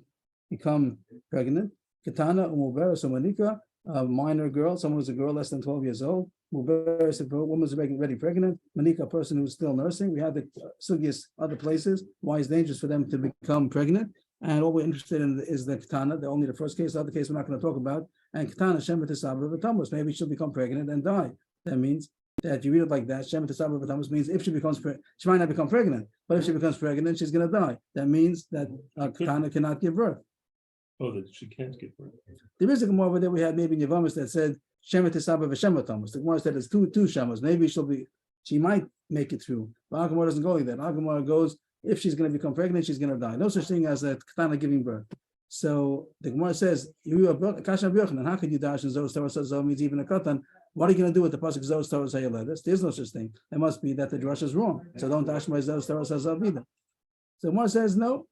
become pregnant. Katana umubera somanika, a minor girl, someone who's a girl less than 12 years old. Mubera is a woman who's already pregnant. Manika, a person who's still nursing. We have the sugyas other places. Why it's dangerous for them to become pregnant. And all we're interested in is the katana, only the first case, the other case we're not going to talk about. And katana, shemet esabra, maybe she'll become pregnant and die. That means that you read it like that. Shemet esabra means if she becomes she might not become pregnant, but if she becomes pregnant, she's going to die. That means that katana cannot give birth. Oh, that she can't give birth. There is a Gemara over there we had maybe in Yavamis that said shemet esabra v'shemet tamas. The Gemara said it's two shemas. Maybe she might make it through. But our Gemara doesn't go like that. Our Gemara goes, if she's going to become pregnant, she's going to die. No such thing as a katana giving birth. So the Gemara says, "You are Kasha B'Yochanan. How could you dash and Zos Torah Zos means even a katan? What are you going to do with the pasuk Zos Torah Zayoledes? There's no such thing. It must be that the drush is wrong. So don't dash my Zos Torah Zos either." So the Gemara says, "No.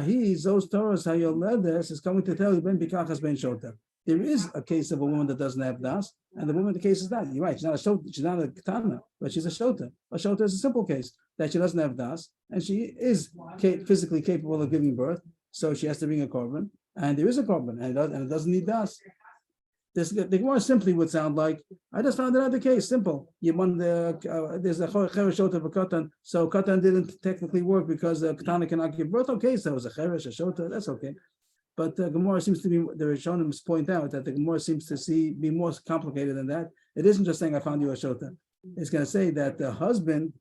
He Zos Torah Zayoledes is coming to tell you Ben Bikachas Ben Shota. There is a case of a woman that doesn't have das, and the woman the case is that. You're right. She's not a shota, she's not a katana, but she's a shota. A shota is a simple case that she doesn't have das, and she is physically capable of giving birth, so she has to bring a korban, and there is a korban, and it doesn't need das. The Gemara simply would sound like, I just found another case, simple. You want there's a cheresh shota of a katan, so katan didn't technically work because the katana cannot give birth. Okay, so it was a cheresh, a shota, that's okay. But the Gemara seems to be, the Rishonim point out that the Gemara seems to be more complicated than that. It isn't just saying, I found you a shota. It's going to say that the husband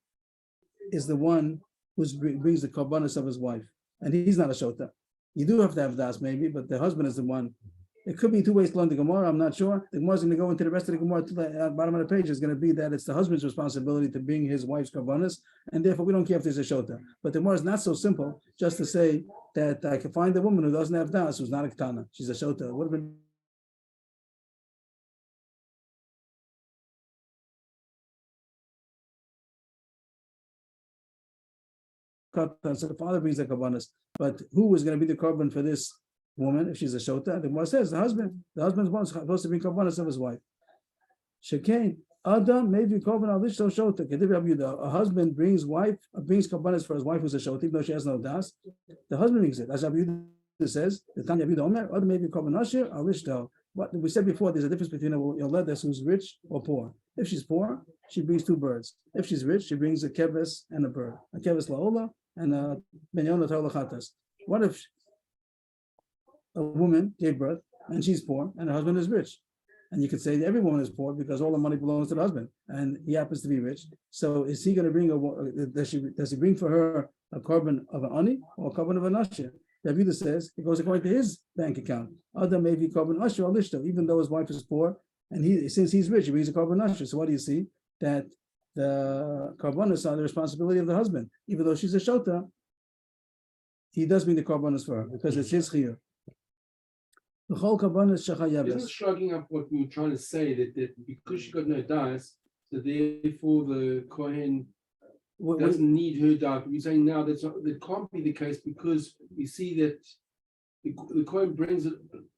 is the one who brings the korbanos of his wife. And he's not a shota. You do have to have das maybe, but the husband is the one. It could be 2 ways to learn the Gemara, I'm not sure. The Gemara is going to go into the rest of the Gemara to the bottom of the page is going to be that it's the husband's responsibility to bring his wife's korbanos, and therefore we don't care if there's a shota. But the Gemara is not so simple just to say that I can find a woman who doesn't have das, who's not a katana. She's a shota. It would have been so the father brings the korbanos. But who is going to be the korban for this woman if she's a shota? The Gemara says the husband. The husband's one supposed to bring korbanos of his wife. Shekain Adam maybe korban al ishto shota. A husband brings korbanos for his wife who's a shota, even though she has no das. The husband brings it. As Rabbi Yehuda says, the Tanya Yehuda Omer, Adam maybe korban ashir al ishto. What we said before, there's a difference between a yoledes who's rich or poor. If she's poor, she brings 2 birds. If she's rich, she brings a keves and a bird, a keves laola and a benyona ta'olachatas. What if a woman gave birth and she's poor and her husband is rich? And you could say that every woman is poor because all the money belongs to the husband and he happens to be rich. So is he going to bring does he bring for her a korban of an ani or a korban of an ashir? The Yehuda says it goes according to his bank account. Adam may be korban ashir or lishto, even though his wife is poor and since he's rich, he brings a korban ashir. So what do you see? That the korbanos are the responsibility of the husband, even though she's a shota. He does bring the korbanos for her because it's his chiyuv. The whole korbanos shachayav. Isn't it shrugging up what we were trying to say that because she got no das, so therefore the Kohen doesn't need her das? We're saying now that can't be the case because we see that the Kohen brings it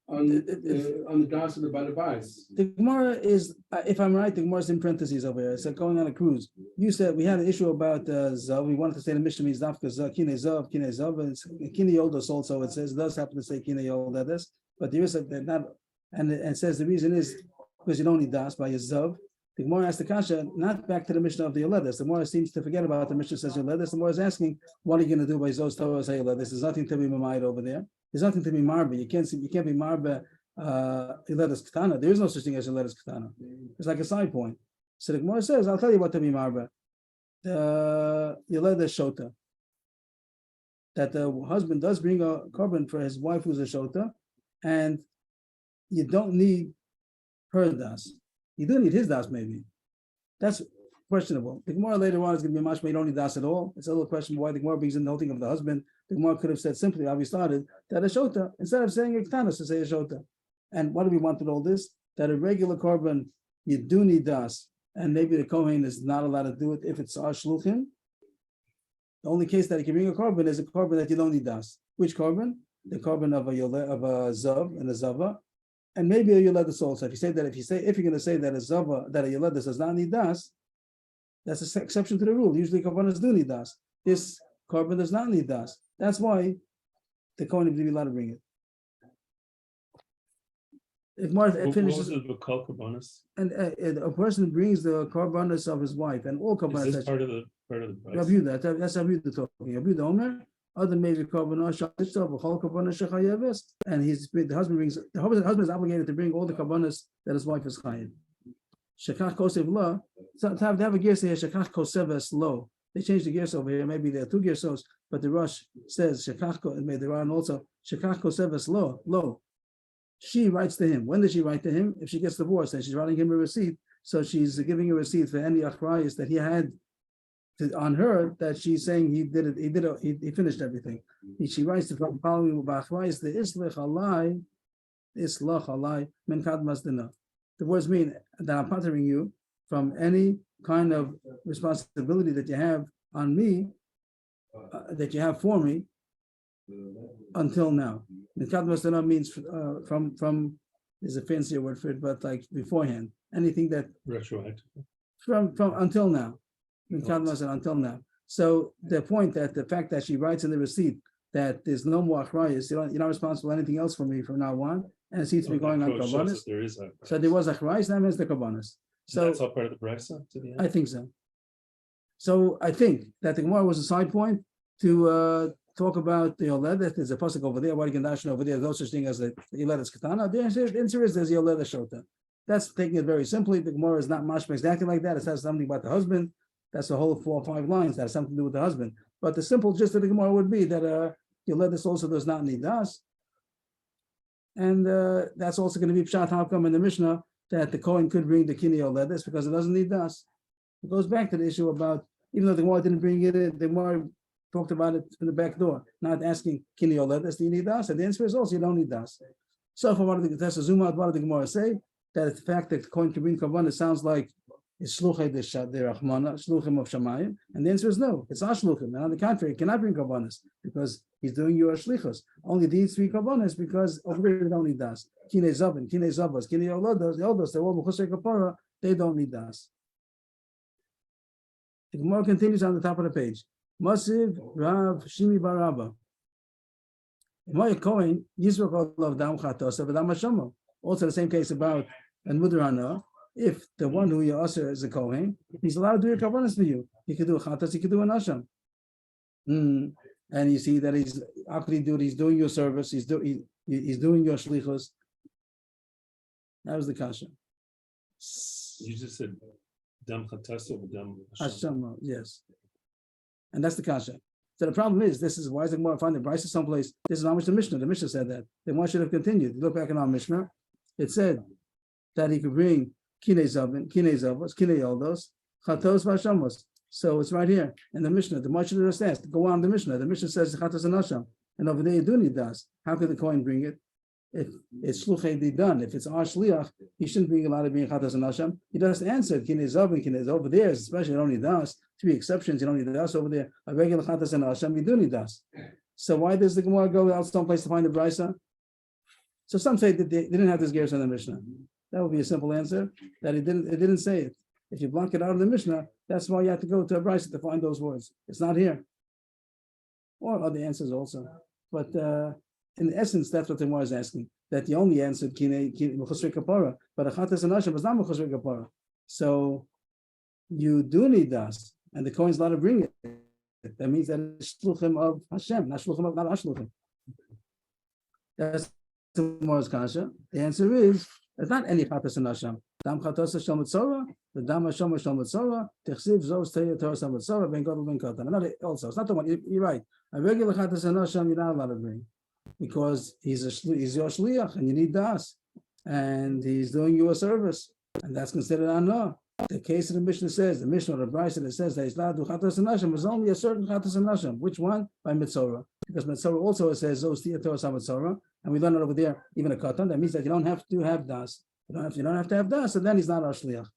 on the das of the Balabais. The Gemara is, if I'm right, the Gemara is in parentheses over here. It's like going on a cruise. You said we had an issue about Zav. We wanted to say the Mishnah means Dafka Zav, Kine Zav, and Kine Yoldos also. It says, it does happen to say Kine Yoldos, but there is not, and it says the reason is because you don't need Das by a Zav. The Gemara asks the Kasha, not back to the Mishnah of the Yoledes. The Gemara seems to forget about the Mishnah says Yoledes. The Gemara is asking, what are you going to do by Zos Torah Yoledes? There's nothing to be mamayed over there. There's nothing to be marba. You can't be marba Yoledes Ketana. There is no such thing as Yoledes Ketana. It's like a side point. So the Gemara says, I'll tell you what to be marba. The Yoledes Shota. That the husband does bring a korban for his wife who's a shota, and you don't need her das. You do need his das, maybe. That's questionable. The Gemara later on is going to be mashma, you don't need das at all. It's a little questionable why the Gemara brings in the whole thing of the husband. The Gemara could have said simply, how we started, that a shota, instead of saying a ktanas, to say a shota. And what do we want with all this? That a regular korban, you do need das, and maybe the Kohen is not allowed to do it if it's our shluchim. The only case that he can bring a korban is a korban that you don't need das. Which korban? The korban of a zav and a zava, and maybe a yoledes also. If you're going to say that a zava, that a yoledes does not need das, that's an exception to the rule. Usually korbanos do need das. This korban does not need das. That's why the Kohen would be allowed to bring it. If Martha finishes, and a person brings the korbanos of his wife and all korbanos. Is this part of the price? That's how we're talking. Rabbi Omer, other maybe korbanos and the husband is obligated to bring all the korbanos that his wife is chayiv. Shekach kosev lo. So to have a gersa here, shekach koseves lo. They changed the gersa over here. Maybe there are two gersos, but the Rosh says shekach and made the Ran also shekach koseves lo. She writes to him. When does she write to him? If she gets divorced, and she's writing him a receipt, so she's giving a receipt for any achrayis that he had on her, that she's saying he did it. He finished everything. She writes the following achrayis: the islach alai min kadmas dina. The words mean that I'm pattering you from any kind of responsibility that you have on me, that you have for me, until now. Kadmas dina means from there's a fancier word for it, but like beforehand, anything that Retroactive. from until now. Kadmas until now. So the point that the fact that she writes in the receipt that there's no more achrayis, you're not responsible for anything else for me from now on, and it seems to be going on karbanis. So there was achrayis, that means the karbanis. So that's all part of the brisa to the end. I think so. So I think that the Gemara was a side point to talk about the Yoledes. There's a pasuk over there. What you can dash over there? There's no such thing as the Yoledes Ketana. The answer is there's Yoledes Shota. That's taking it very simply. The Gemara is not mashma exactly like that. It says something about the husband. That's the whole 4 or 5 lines that has something to do with the husband. But the simple gist of the Gemara would be that Yoledes also does not need das. And that's also going to be pshat hakam in the Mishnah that the Kohen could bring the kini Yoledes because it doesn't need das. It goes back to the issue about, even though the Gemara didn't bring it in, the Gemara talked about it in the back door, not asking kini Yoledes, do you need das? And the answer is also you don't need das. So for one of the zoom out, what did the Gemara say? That the fact that the Kohen can bring karban, sounds like it's shluchei de Rachmana, shluchim of Shamayim, and the answer is no, it's not shluchim. And on the contrary, it cannot bring karbanas because he's doing your shlichus. Only these 3 karbanas because over here they don't need das. Kine zavin, kine zavas, kine yolodas, the others, they're all mechusei kapara, they don't need das. The Gemara continues on the top of the page. Masiv Rav Shimi Baraba. Moya Kohen Yisrael of Dam Chatos of Dam Hashama. Also the same case about and Mudrana. If the one who you also is a Kohen, he's allowed to do your karbanas for you. He could do a chatas, he could do an asham. And you see that how could he do it? He's doing your service, he's doing your shlichus. That was the kasha. You just said dam chatas or dam Asham, yes. And that's the kasha. So the problem is, this is why is the Gemara find the Brisa someplace. This is how much the Mishnah. The Mishnah said that. Then why should have continued? You look back in our Mishnah, it said that he could bring kine zavin, kine zavos, kine yoldos, chatos v'ashamos. So it's right here in the Mishnah. The Mishnah just asked, go on the Mishnah. The Mishnah says chatos and asham. And over there you do need das. How could the Kohen bring it? If it's shluchei done, if it's our shliach, he shouldn't bring a lot of being chatos and asham. He just answered kine zavin, kine over there, especially you don't need das. 3 exceptions, you don't need das over there. A regular chatas and asham, you do need das. So why does the Gemara go out someplace to find the brisa? So some say that they didn't have this gerus in the Mishnah. That would be a simple answer. That it didn't say it. If you block it out of the Mishnah, that's why you have to go to a brisa to find those words. It's not here. Or other answers also. But in essence, that's what the Gemara is asking. That the only answer kine mechusrei kapara, but a chatas and asham is not mechusrei kapara. So you do need das. And the Kohen's allowed to bring it. That means that it's shluchim of Hashem, not shluchim of not Ashluchim. That's the Gemara's kasha. The answer is it's not any chatas and nasham. Dam chatas shel mitzora, the dam hasham shel mitzora. Tichsiv zos teyah Torah shel mitzora ben gadol ben katan. Another also, it's not the one. You're right. A regular chatas and nasham you're not allowed to bring because he's your shliach and you need das, and he's doing you a service, and that's considered anah. The case of the Mishnah says, the Mishnah or the Brisa that says that he's allowed to do chatas and nasham is only a certain chatas and nasham. Which one? By mitzora, because mitzora also says zos teyah Torah shel mitzora. And we learn it over there, even a katan. That means that you don't have to have das. You don't have to have das, and then he's not our shliach.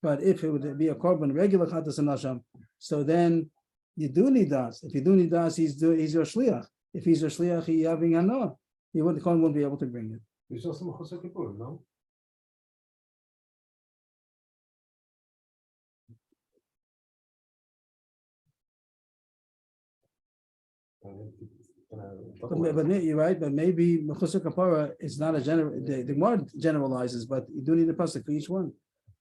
But if it would be a korban regular chatas and nasham, so then you do need das. If you do need das, he's your shliach. If he's your shliach, he having anah. The kohen won't be able to bring it. There's also Mechusar Kippur, no? But you're right. But maybe mechusar kapara is not a general. The Gemara generalizes, but you do need a pasuk for each one.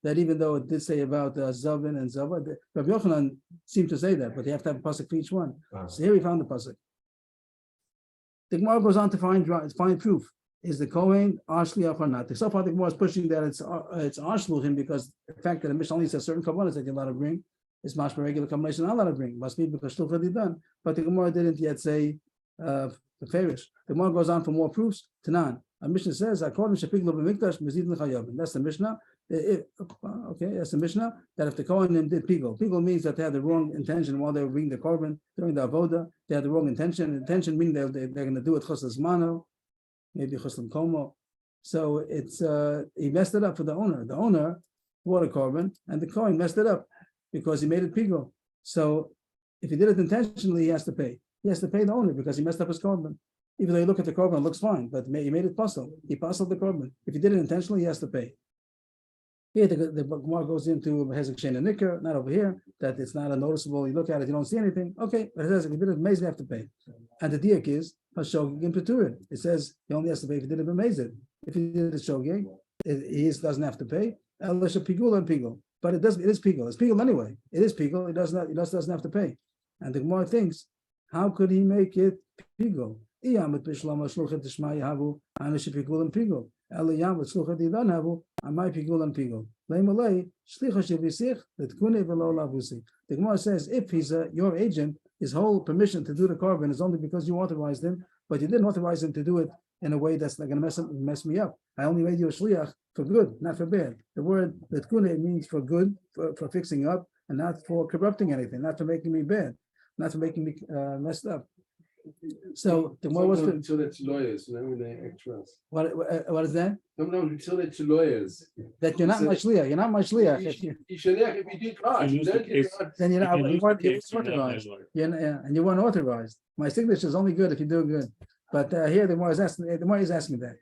That even though it did say about Zavin and Zava, Rabbi Yochanan seemed to say that, but you have to have a pasuk for each one. So here we found the pasuk. The Gemara goes on to find proof. Is the Kohen Ashliach or not? So far, the Gemara is pushing that it's Ashluchim because the fact that the Mishnah only says certain kabbalas that you're allowed to bring is mashma regular combination not allowed to bring. Must be because Shluch already done. But the Gemara didn't yet say the Farish. The Gemara goes on for more proofs. Tanan. A Mishnah says, according to Shapiglo b'mikdash mezid l'chayavim. That's the Mishnah. Okay, that's the Mishnah. That if the Kohen did pigul means that they had the wrong intention while they were bringing the korban during the avoda. They had the wrong intention. Intention meaning they're going to do it choslas mano, maybe choslam komo. So it's he messed it up for the owner. The owner bought a korban and the Kohen messed it up because he made it pigul. So if he did it intentionally, he has to pay. He has to pay the owner because he messed up his korban. Even though you look at the korban, it looks fine, but he made it puzzle. He puzzled the korban. If he did it intentionally, he has to pay. Here, the Gemara goes into Hezek Shein and Nicker, not over here, that it's not a noticeable. You look at it, you don't see anything. Okay, but it says if you did it amazing, you have to pay. And the diak is Hashogig in Peturin. It says he only has to pay if he did it amazing. If he did it Shogig, he doesn't have to pay. Elisha Pigul and Pigul. But it is Pigul. It's Pigul anyway. It is Pigul. He doesn't have to pay. And the Gemara thinks, how could he make it Pigul? Iyam b'shlam shluchet tishma yahavu anish pigul and pigul. Eliyam b'shluchet yidan havu amay pigul and pigul. Leimalei shlicha shevisich letkune v'lo lavusi. The Gemara says if he's your agent, his whole permission to do the korban is only because you authorized him, but you didn't authorize him to do it in a way that's not going to mess me up. I only made you a shliach for good, not for bad. The word letkune means for good, for fixing up, and not for corrupting anything, not for making me bad, not for making me messed up. So the more was until they're lawyers, when they act trust. what is that? No, until they're lawyers. That you're not my shliach. You're not my shliach. If you did right, Then you're not. You weren't Case, authorized. And you weren't authorized. My signature is only good if you do good. But here the more is asking. The more is asking that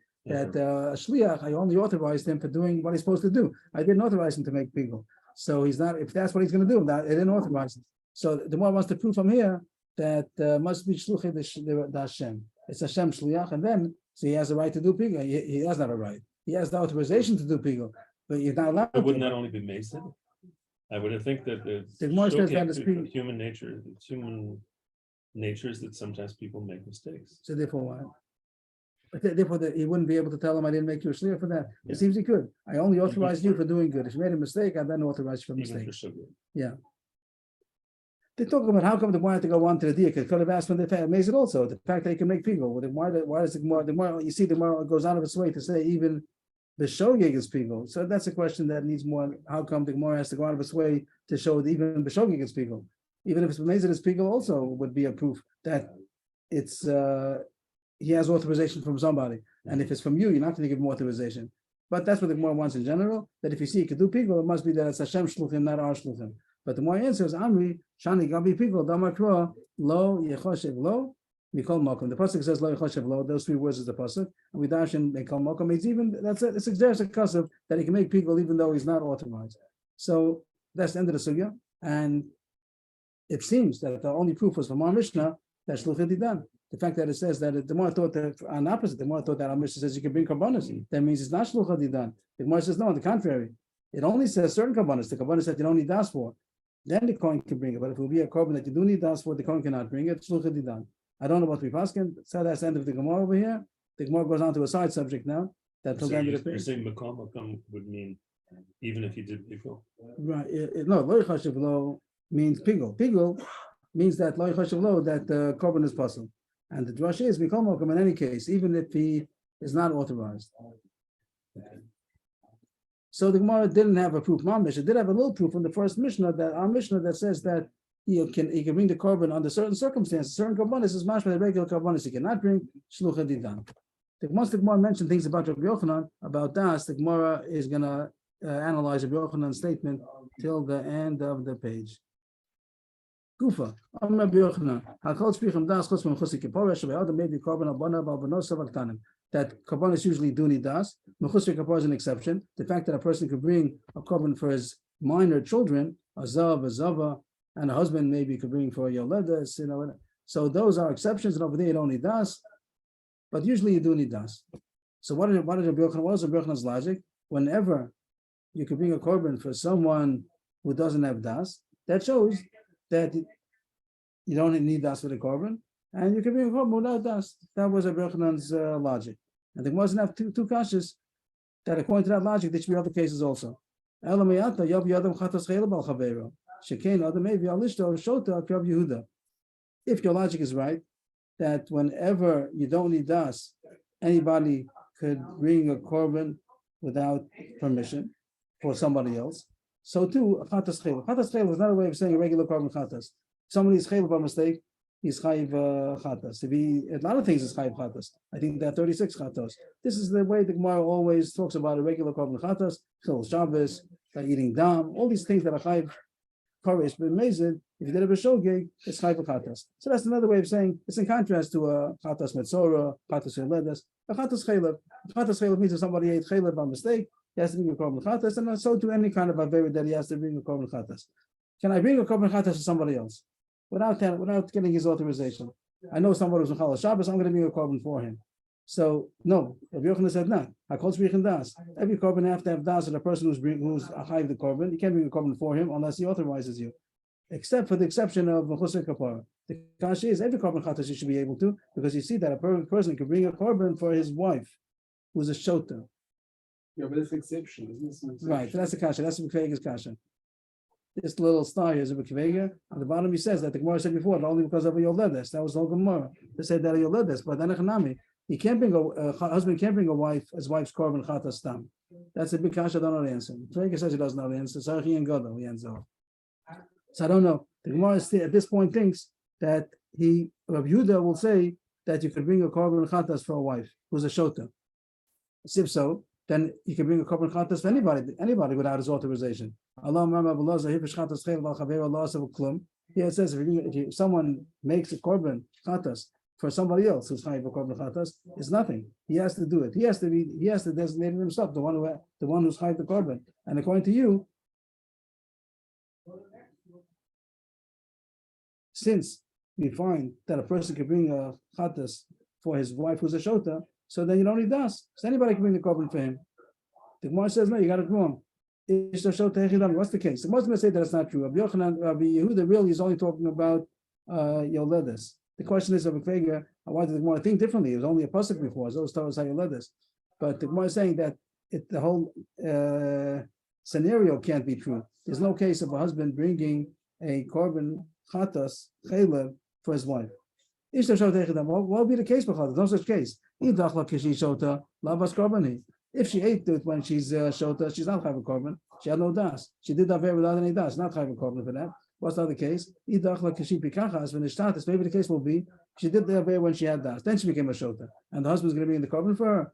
a shliach, I only authorized him for doing what he's supposed to do. I didn't authorize him to make people. So he's not. If that's what he's going to do, I didn't authorize him. So the more wants to prove from here that must be shluchei the Hashem. It's Hashem shliach, and then so he has the right to do pigul. He has not a right. He has the authorization to do pigul, but he's not allowed. But wouldn't that only be Mason? I would think that The Gemara says that it's human nature. It's human nature is that sometimes people make mistakes. So therefore, what? But therefore, he wouldn't be able to tell him I didn't make you a shliach for that. It seems he could. I only authorized you for doing good. If you made a mistake, I then authorized you for Even mistakes. for sugar. Yeah. They talk about how come the Gemara had to go on to the diak. It could have asked when they made it also. The fact that he can make pigul. Why does the Gemara? You see, the Gemara goes out of its way to say even the shogeg is pigul. So that's a question that needs more. How come the Gemara has to go out of its way to show that even the shogeg is pigul? Even if it's made as pigul, also would be a proof that it's he has authorization from somebody. And if it's from you, you're not going to give him authorization. But that's what the Gemara wants in general. That if you see he could do pigul, it must be that it's Hashem shluchim, not our shluchim. But the more answers, Amri, Shani Gabi Pigul, Damakra, Lo, Yechoshev Lo, Mikol Mokum. The Pasuk says Lo Yechoshev Lo, those three words is the Pasuk. And we dash in Mikol Mokum. It's even, that's it, it's a kasav that he can make Pigul even though he's not authorized. So that's the end of the sugya. And it seems that the only proof was from our Mishnah that Shluchim Didan. The fact that it says that the more thought that on opposite, the more thought that our Mishnah says you can bring Karbanas. That means it's not Shluchim Didan. The more says no, on the contrary. It only says certain Karbanas. The Karbanas that you don't need das for. Then the Kohen can bring it. But if it will be a korban that you do need das for, the Kohen cannot bring it. Shluchim Didan. I don't know what we paskin. So that's the end of the Gemara over here. The Gemara goes on to a side subject now. That So Togan you're saying Makom would mean even if you did Pigul? right? No, Lo Chashiv Lo means Pigul. Pigul means that Lo Chashiv Lo that the korban is possible, and the drush is we call Mokum in any case, even if he is not authorized. So the Gemara didn't have a proof. Mamish, it did have a little proof from the first Mishnah, that our Mishnah that says that he can bring the korban under certain circumstances. Certain korbanos is mashma the regular korbanos he cannot bring shlucha didan. Once the Gemara mentioned things about Rabbi Yochanan about das, the Gemara is gonna analyze Rabbi Yochanan's statement till the end of the page. Kufa. Rabbi Yochanan. Hakol tzrichim das chutz from chusik kippur. Shabbat adam maybe korban abana balbanosav aktanim. That korbanos usually do need das. Mechusik kippur is an exception. The fact that a person could bring a korban for his minor children, a zav, a zava, and a husband maybe could bring for yoledas, So those are exceptions, and over there you don't need das. But usually you do need das. So what is Rabbi Yochanan? What is Rabbi Yochanan's logic? Whenever you could bring a korban for someone who doesn't have das, that shows that you don't need das for the korban, and you can bring a korban without das. That was Rabbi Yochanan's logic. And there wasn't have two kashas that according to that logic, there should be other cases also. If your logic is right, that whenever you don't need das, anybody could bring a korban without permission for somebody else. So too, a chatas chayil. Chatas chayil is not a way of saying a regular korban chatas. If somebody is chayil by mistake, he's chayiv chatas. If a lot of things is chayiv chatas. I think there are 36 chatos. This is the way the Gemara always talks about a regular korban chatas, chil Shabbos, eating dam, all these things that are chayiv koresh, but amazing. If you did a b'shogeg, it's chayiv chatas. So that's another way of saying it's in contrast to a chatas metzora, chatas yoledas. A chatas chaylev. Chatas chaylev means if somebody ate chaylev by mistake, he has to bring a korban chatas, and so to any kind of avera that he has to bring a korban chatas. Can I bring a korban chatas to somebody else without getting his authorization? I know somebody who's Mechal Shabbos, I'm going to bring a korban for him. So no, Rabbi Yochanan said not. Hakol tzrichim das. Every korban have to have das, and the person who's achayiv the korban, you can't bring a korban for him unless he authorizes you, except for the exception of mechusar kapara. The kasha is every korban chatas you should be able to, because you see that a person can bring a korban for his wife, who's a shota. Yeah, but it's an exception, isn't it? An exception. Right, that's the kasha. That's the B'Kvega's kasha. This little star here is a B'Kvega. On the bottom, he says that the Gemara said before, only because of a yoledes. That was the whole Gemara. They said that a yoledes, but then a he can't bring a husband can't bring his wife's korban chatas tam. That's a big kasha. I don't know the answer. B'Kvega says he doesn't know the answer. Sarchi and Gadol, he ends off. So I don't know. The Gemara at this point thinks that Rabbi Yehuda will say that you could bring a korban chatas for a wife who's a shota. If so, then you can bring a korban chatas for anybody without his authorization. Here it says if someone makes a korban chatas for somebody else who's chayiv a korban chatas, it's nothing. He has to do it. He has to designate it himself, the one who's chayiv the korban. And according to you, since we find that a person can bring a chatas for his wife who's a shota, so then you don't need das. So anybody can bring the korban for him. The Gemara says, no, you got it wrong. What's the case? The Muslim say that it's not true. Rabbi Yehuda really is only talking about yoledes. The question is, why did the Gemara think differently? It was only a pasuk before, so it was told us how yoledes. But the Gemara is saying that the whole scenario can't be true. There's no case of a husband bringing a korban chatas chaylev for his wife. What will be the case? There's no such case. If she ate it when she's shota, she's not chayv korban. She had no das. She did that without any das. Not chayv korban for that. What's the other case? Maybe the case will be she did the aver when she had das. Then she became a shota, and the husband's going to be in the korban for her.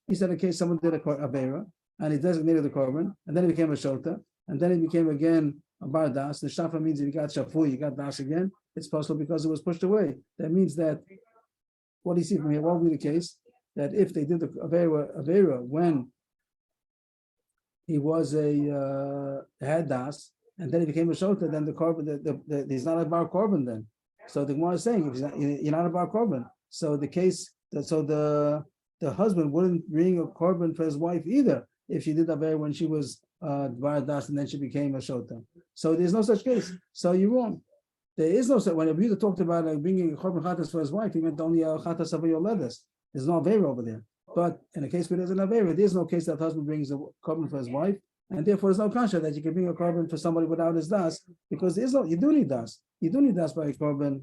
He said in case someone did a avera and he designated the korban, and then he became a shota, and then he became again a bar das. The shafa means if you got shafu, you got das again. It's possible because it was pushed away. That means that what do you see from here? What will be the case? That if they did the avera when he was had das, and then he became a shota, then the korban, he's not a bar korban then. So the Gemara is saying if you're not a bar korban, so the case the husband wouldn't bring a korban for his wife either if she did avera when she was Dvar Das, and then she became a Shota. So there's no such case. So you're wrong. There is no such. When Abiyuda talked about bringing a korban chatas for his wife, he meant only a chatas of yoledes. There's no avera over there. But in a case where there's an avera, there's no case that husband brings a korban for his wife, and therefore there's no kasha that you can bring a korban for somebody without his das, because there's no. You do need das. You do need das by a korban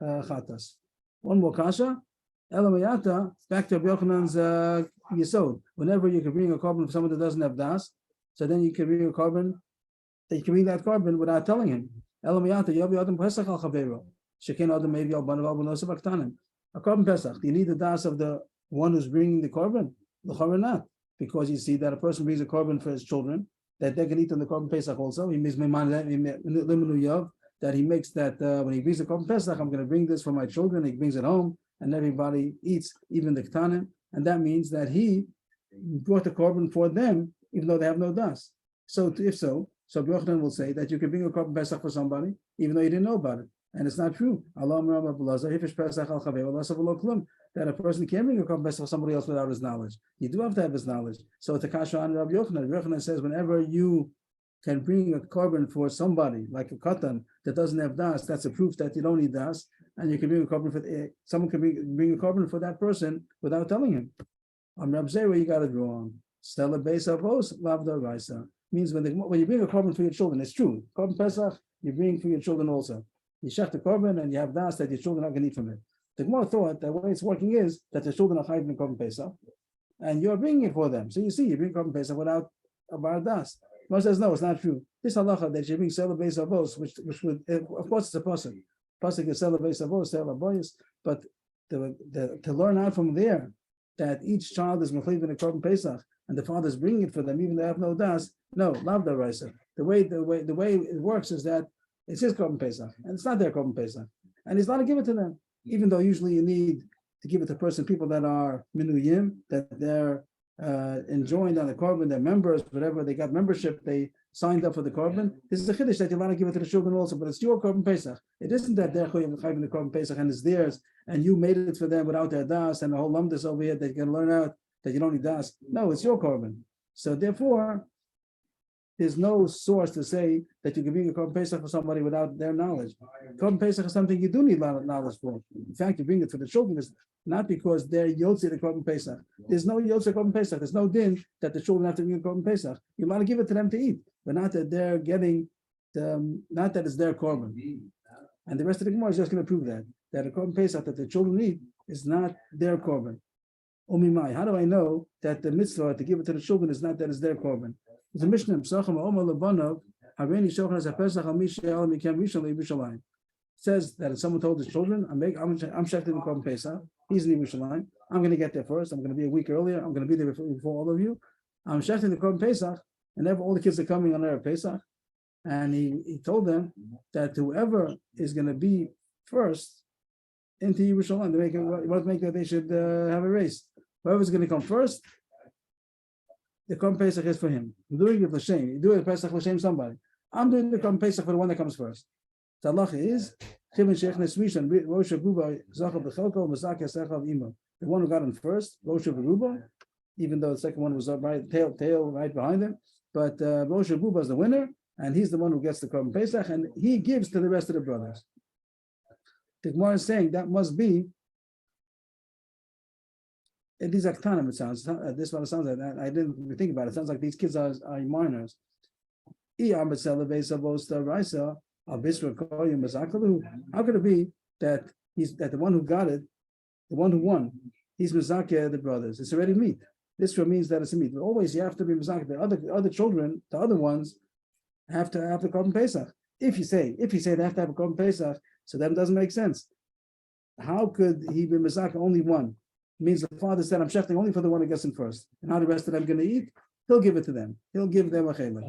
chatas. One more kasha. Elamayata, back to Yochanan's Yisod. Whenever you can bring a korban for someone that doesn't have das, so then you can bring a korban, that you can bring that korban without telling him. Elamayata, Yavi Adam Pesach al Chavero. Shekin Adam maybe al Banav Banosav Aktanim. A korban Pesach. Do you need the das of the one who's bringing the korban? L'chara not. Because you see that a person brings a korban for his children, that they can eat on the korban Pesach also. He makes that he makes that when he brings the korban Pesach, I'm going to bring this for my children. He brings it home, and everybody eats, even the ketanim, and that means that he brought the korban for them, even though they have no das. So if so, Yochanan will say that you can bring a korban Pesach for somebody, even though you didn't know about it, and it's not true. That a person can't bring a korban Pesach for somebody else without his knowledge. You do have to have his knowledge. So it's a kasha on Rabbi Yochanan. Yochanan says whenever you can bring a korban for somebody like a katan that doesn't have das, that's a proof that you don't need das, and you can bring a korban for someone can bring a korban for that person without telling him. Rab Zera, you got it wrong. Stella base of os lavda raisa means when you bring a korban for your children, it's true. Korban Pesach you bring for your children also. You shech the korban and you have das that your children are going to eat from it. The Gemara thought that the way it's working is that the children are hiding the korban Pesach, and you're bringing it for them. So you see, you bring korban Pesach without a bar das. Gemara says no, it's not true. This halacha that you bring seller base of os, which would of course it's a pasuk. Pasuk is seller base of os, seller boys, but to learn out from there that each child is mechliv in a korban Pesach and the father is bringing it for them even though they have no das. No, lav daraisa. The way it works is that it's his korban Pesach and it's not their korban Pesach, and he's allowed to give it to them. Even though usually you need to give it to people that are minuyim, that they're enjoined on the korban, they're members, whatever, they got membership, they signed up for the korban. This is a chiddush that you want to give it to the children also, but it's your korban Pesach. It isn't that they're chayim the korban Pesach and it's theirs, and you made it for them without their das, and the whole lumdus over here that you can learn out that you don't need das. No, it's your korban. So therefore, there's no source to say that you can bring a korban Pesach for somebody without their knowledge. Korban Pesach is something you do need knowledge for. In fact, you bring it for the children is not because they're yotzi the korban Pesach. There's no yotzi korban Pesach. There's no din that the children have to bring a korban Pesach. You want to give it to them to eat, but not that they're getting not that it's their korban. And the rest of the Gemara is just going to prove that a korban Pesach that the children eat is not their korban. Omimai, how do I know that the mitzvah to give it to the children is not that it's their korban? It's a Mishnah. It says that if someone told his children, I'm shechting the korban Pesach, he's in Yerushalayim, I'm going to get there first, I'm going to be a week earlier, I'm going to be there before all of you, I'm shechting the korban Pesach, and all the kids are coming on Erev Pesach, and he told them that whoever is going to be first into Yerushalayim, they should have a race. Whoever's going to come first, the korban Pesach is for him. I'm doing it l'shem. You do it Pesach l'shem somebody. I'm doing the korban Pesach for the one that comes first. The halacha is the one who got him first, Rosh Beruba, even though the second one was right tail right behind him. But Rosh Beruba is the winner, and he's the one who gets the korban Pesach, and he gives to the rest of the brothers. The Gemara is saying that must be. These aktanim, it sounds. This is what it sounds like. I didn't even think about it. It sounds like these kids are minors. How could it be that the one who got it, the one who won, he's mizakeh the brothers? It's already meat. This means that it's a meat. But always you have to be mizakeh. The other children, the other ones, have to have the korban Pesach. If you say they have to have a korban Pesach, so that doesn't make sense. How could he be mizakeh only one? It means the father said, I'm shechting only for the one who gets in first. And how the rest of them going to eat? He'll give it to them. He'll give them a chelik.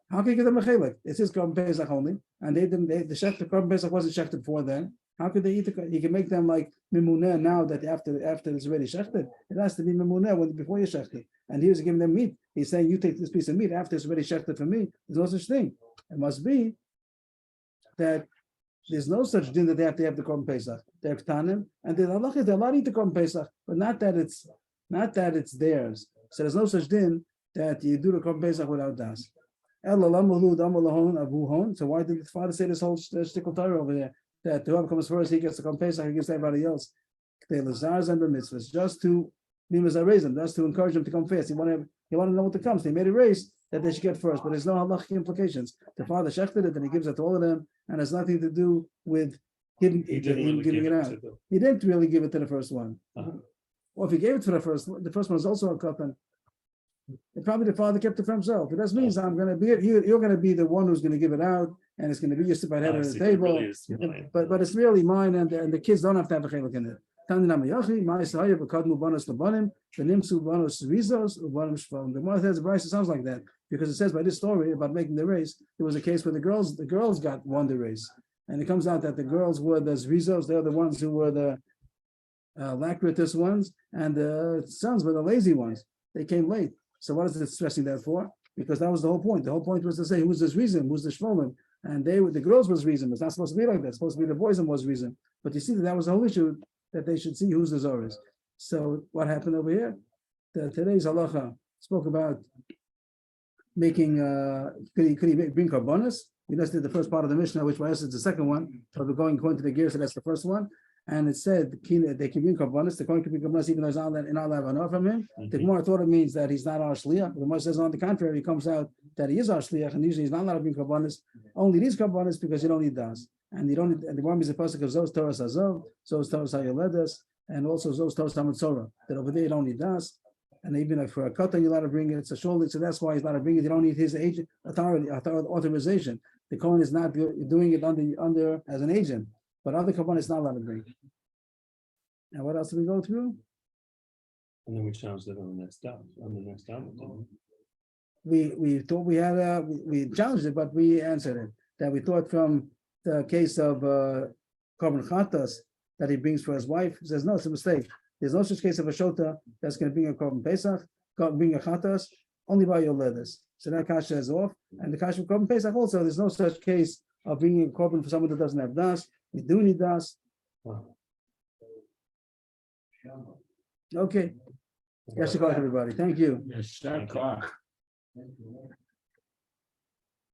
How can you give them a chelik? It's his korban Pesach only. And the korban Pesach wasn't shechted for them. How could they eat he can make them like mimuneh now that after it's already shechted. It has to be mimuneh before you shechted. And he was giving them meat. He's saying, you take this piece of meat after it's already shechted for me. There's no such thing. It must be that there's no such din that they have to have the korban Pesach. They're ktanim, and they're allowed to eat the korban Pesach, but not that it's theirs. So there's no such din that you do the Korban Pesach without das. So why did the father say this whole shtickle Torah over there? That whoever comes first, he gets the Korban Pesach, he gives to everybody else. They lazars and mitzvahs, just to raise them, just to encourage them to come fast. He wanted to know what to come. So they made a race that they should get first, but there's no halachic implications. The father shechted it and he gives it to all of them, and it's nothing to do with giving He didn't really giving give it it out. to the- He didn't really give it to the first one. Uh-huh. Or if he gave it to the first one is also a kohen. And probably the father kept it for himself. It does means I'm going to be you're going to be the one who's going to give it out, and it's going to be your sit by head I on the see, it table. really is mine. But it's really mine, and the kids don't have to have a chelik in it. The Gemara says the Bryce sounds like that because it says by this story about making the race, there was a case where the girls won the race, and it comes out that the girls were the zrizos, they're the ones who were the lacritous ones, and the sons were the lazy ones. They came late. So what is it stressing that for? Because that was the whole point. The whole point was to say who's this reason, who's the shmolim, and the girls was reason. It's not supposed to be like that. It's supposed to be the boys and was reason. But you see that was the whole issue, that they should see who's the Zoris. So what happened over here? Today's halacha spoke about making could he bring karbonis? We just did the first part of the Mishnah, which was the second one. So we're going according to the gear, so that's the first one. And it said they can bring karbonis. The Kohen can bring karbonis even though he's not allowed to know from him. The Gemara thought it means that he's not our shliach. The Gemara says on the contrary, it comes out that he is our shliach, and usually he's not allowed to bring karbonis. Only these karbonis because you don't need das, and you don't. And the Gemara is the pasuk of Zos Torah Azov, Zos Torah Hayoledes, and also Zos Torah Hamatzorah. That over there you don't need das, and even if for a katan you're allowed to bring it, it's a shoulder, so that's why he's allowed to bring it. You don't need his agent authorization. The Kohen is not doing it under as an agent, but other karbonis is not allowed to bring. And what else did we go through? And then we challenged it on the next down, didn't We thought we had we challenged it, but we answered it. That we thought from the case of Korban Chatas that he brings for his wife. He says no, it's a mistake. There's no such case of a shota that's going to bring a Korban Pesach, bring a Chatas, only by your letters. So that kasha is off, and the kasha of Korban Pesach also. There's no such case of bringing a Korban for someone that doesn't have das. We do need das. Wow. Okay. Yes, everybody. Thank you. Yes,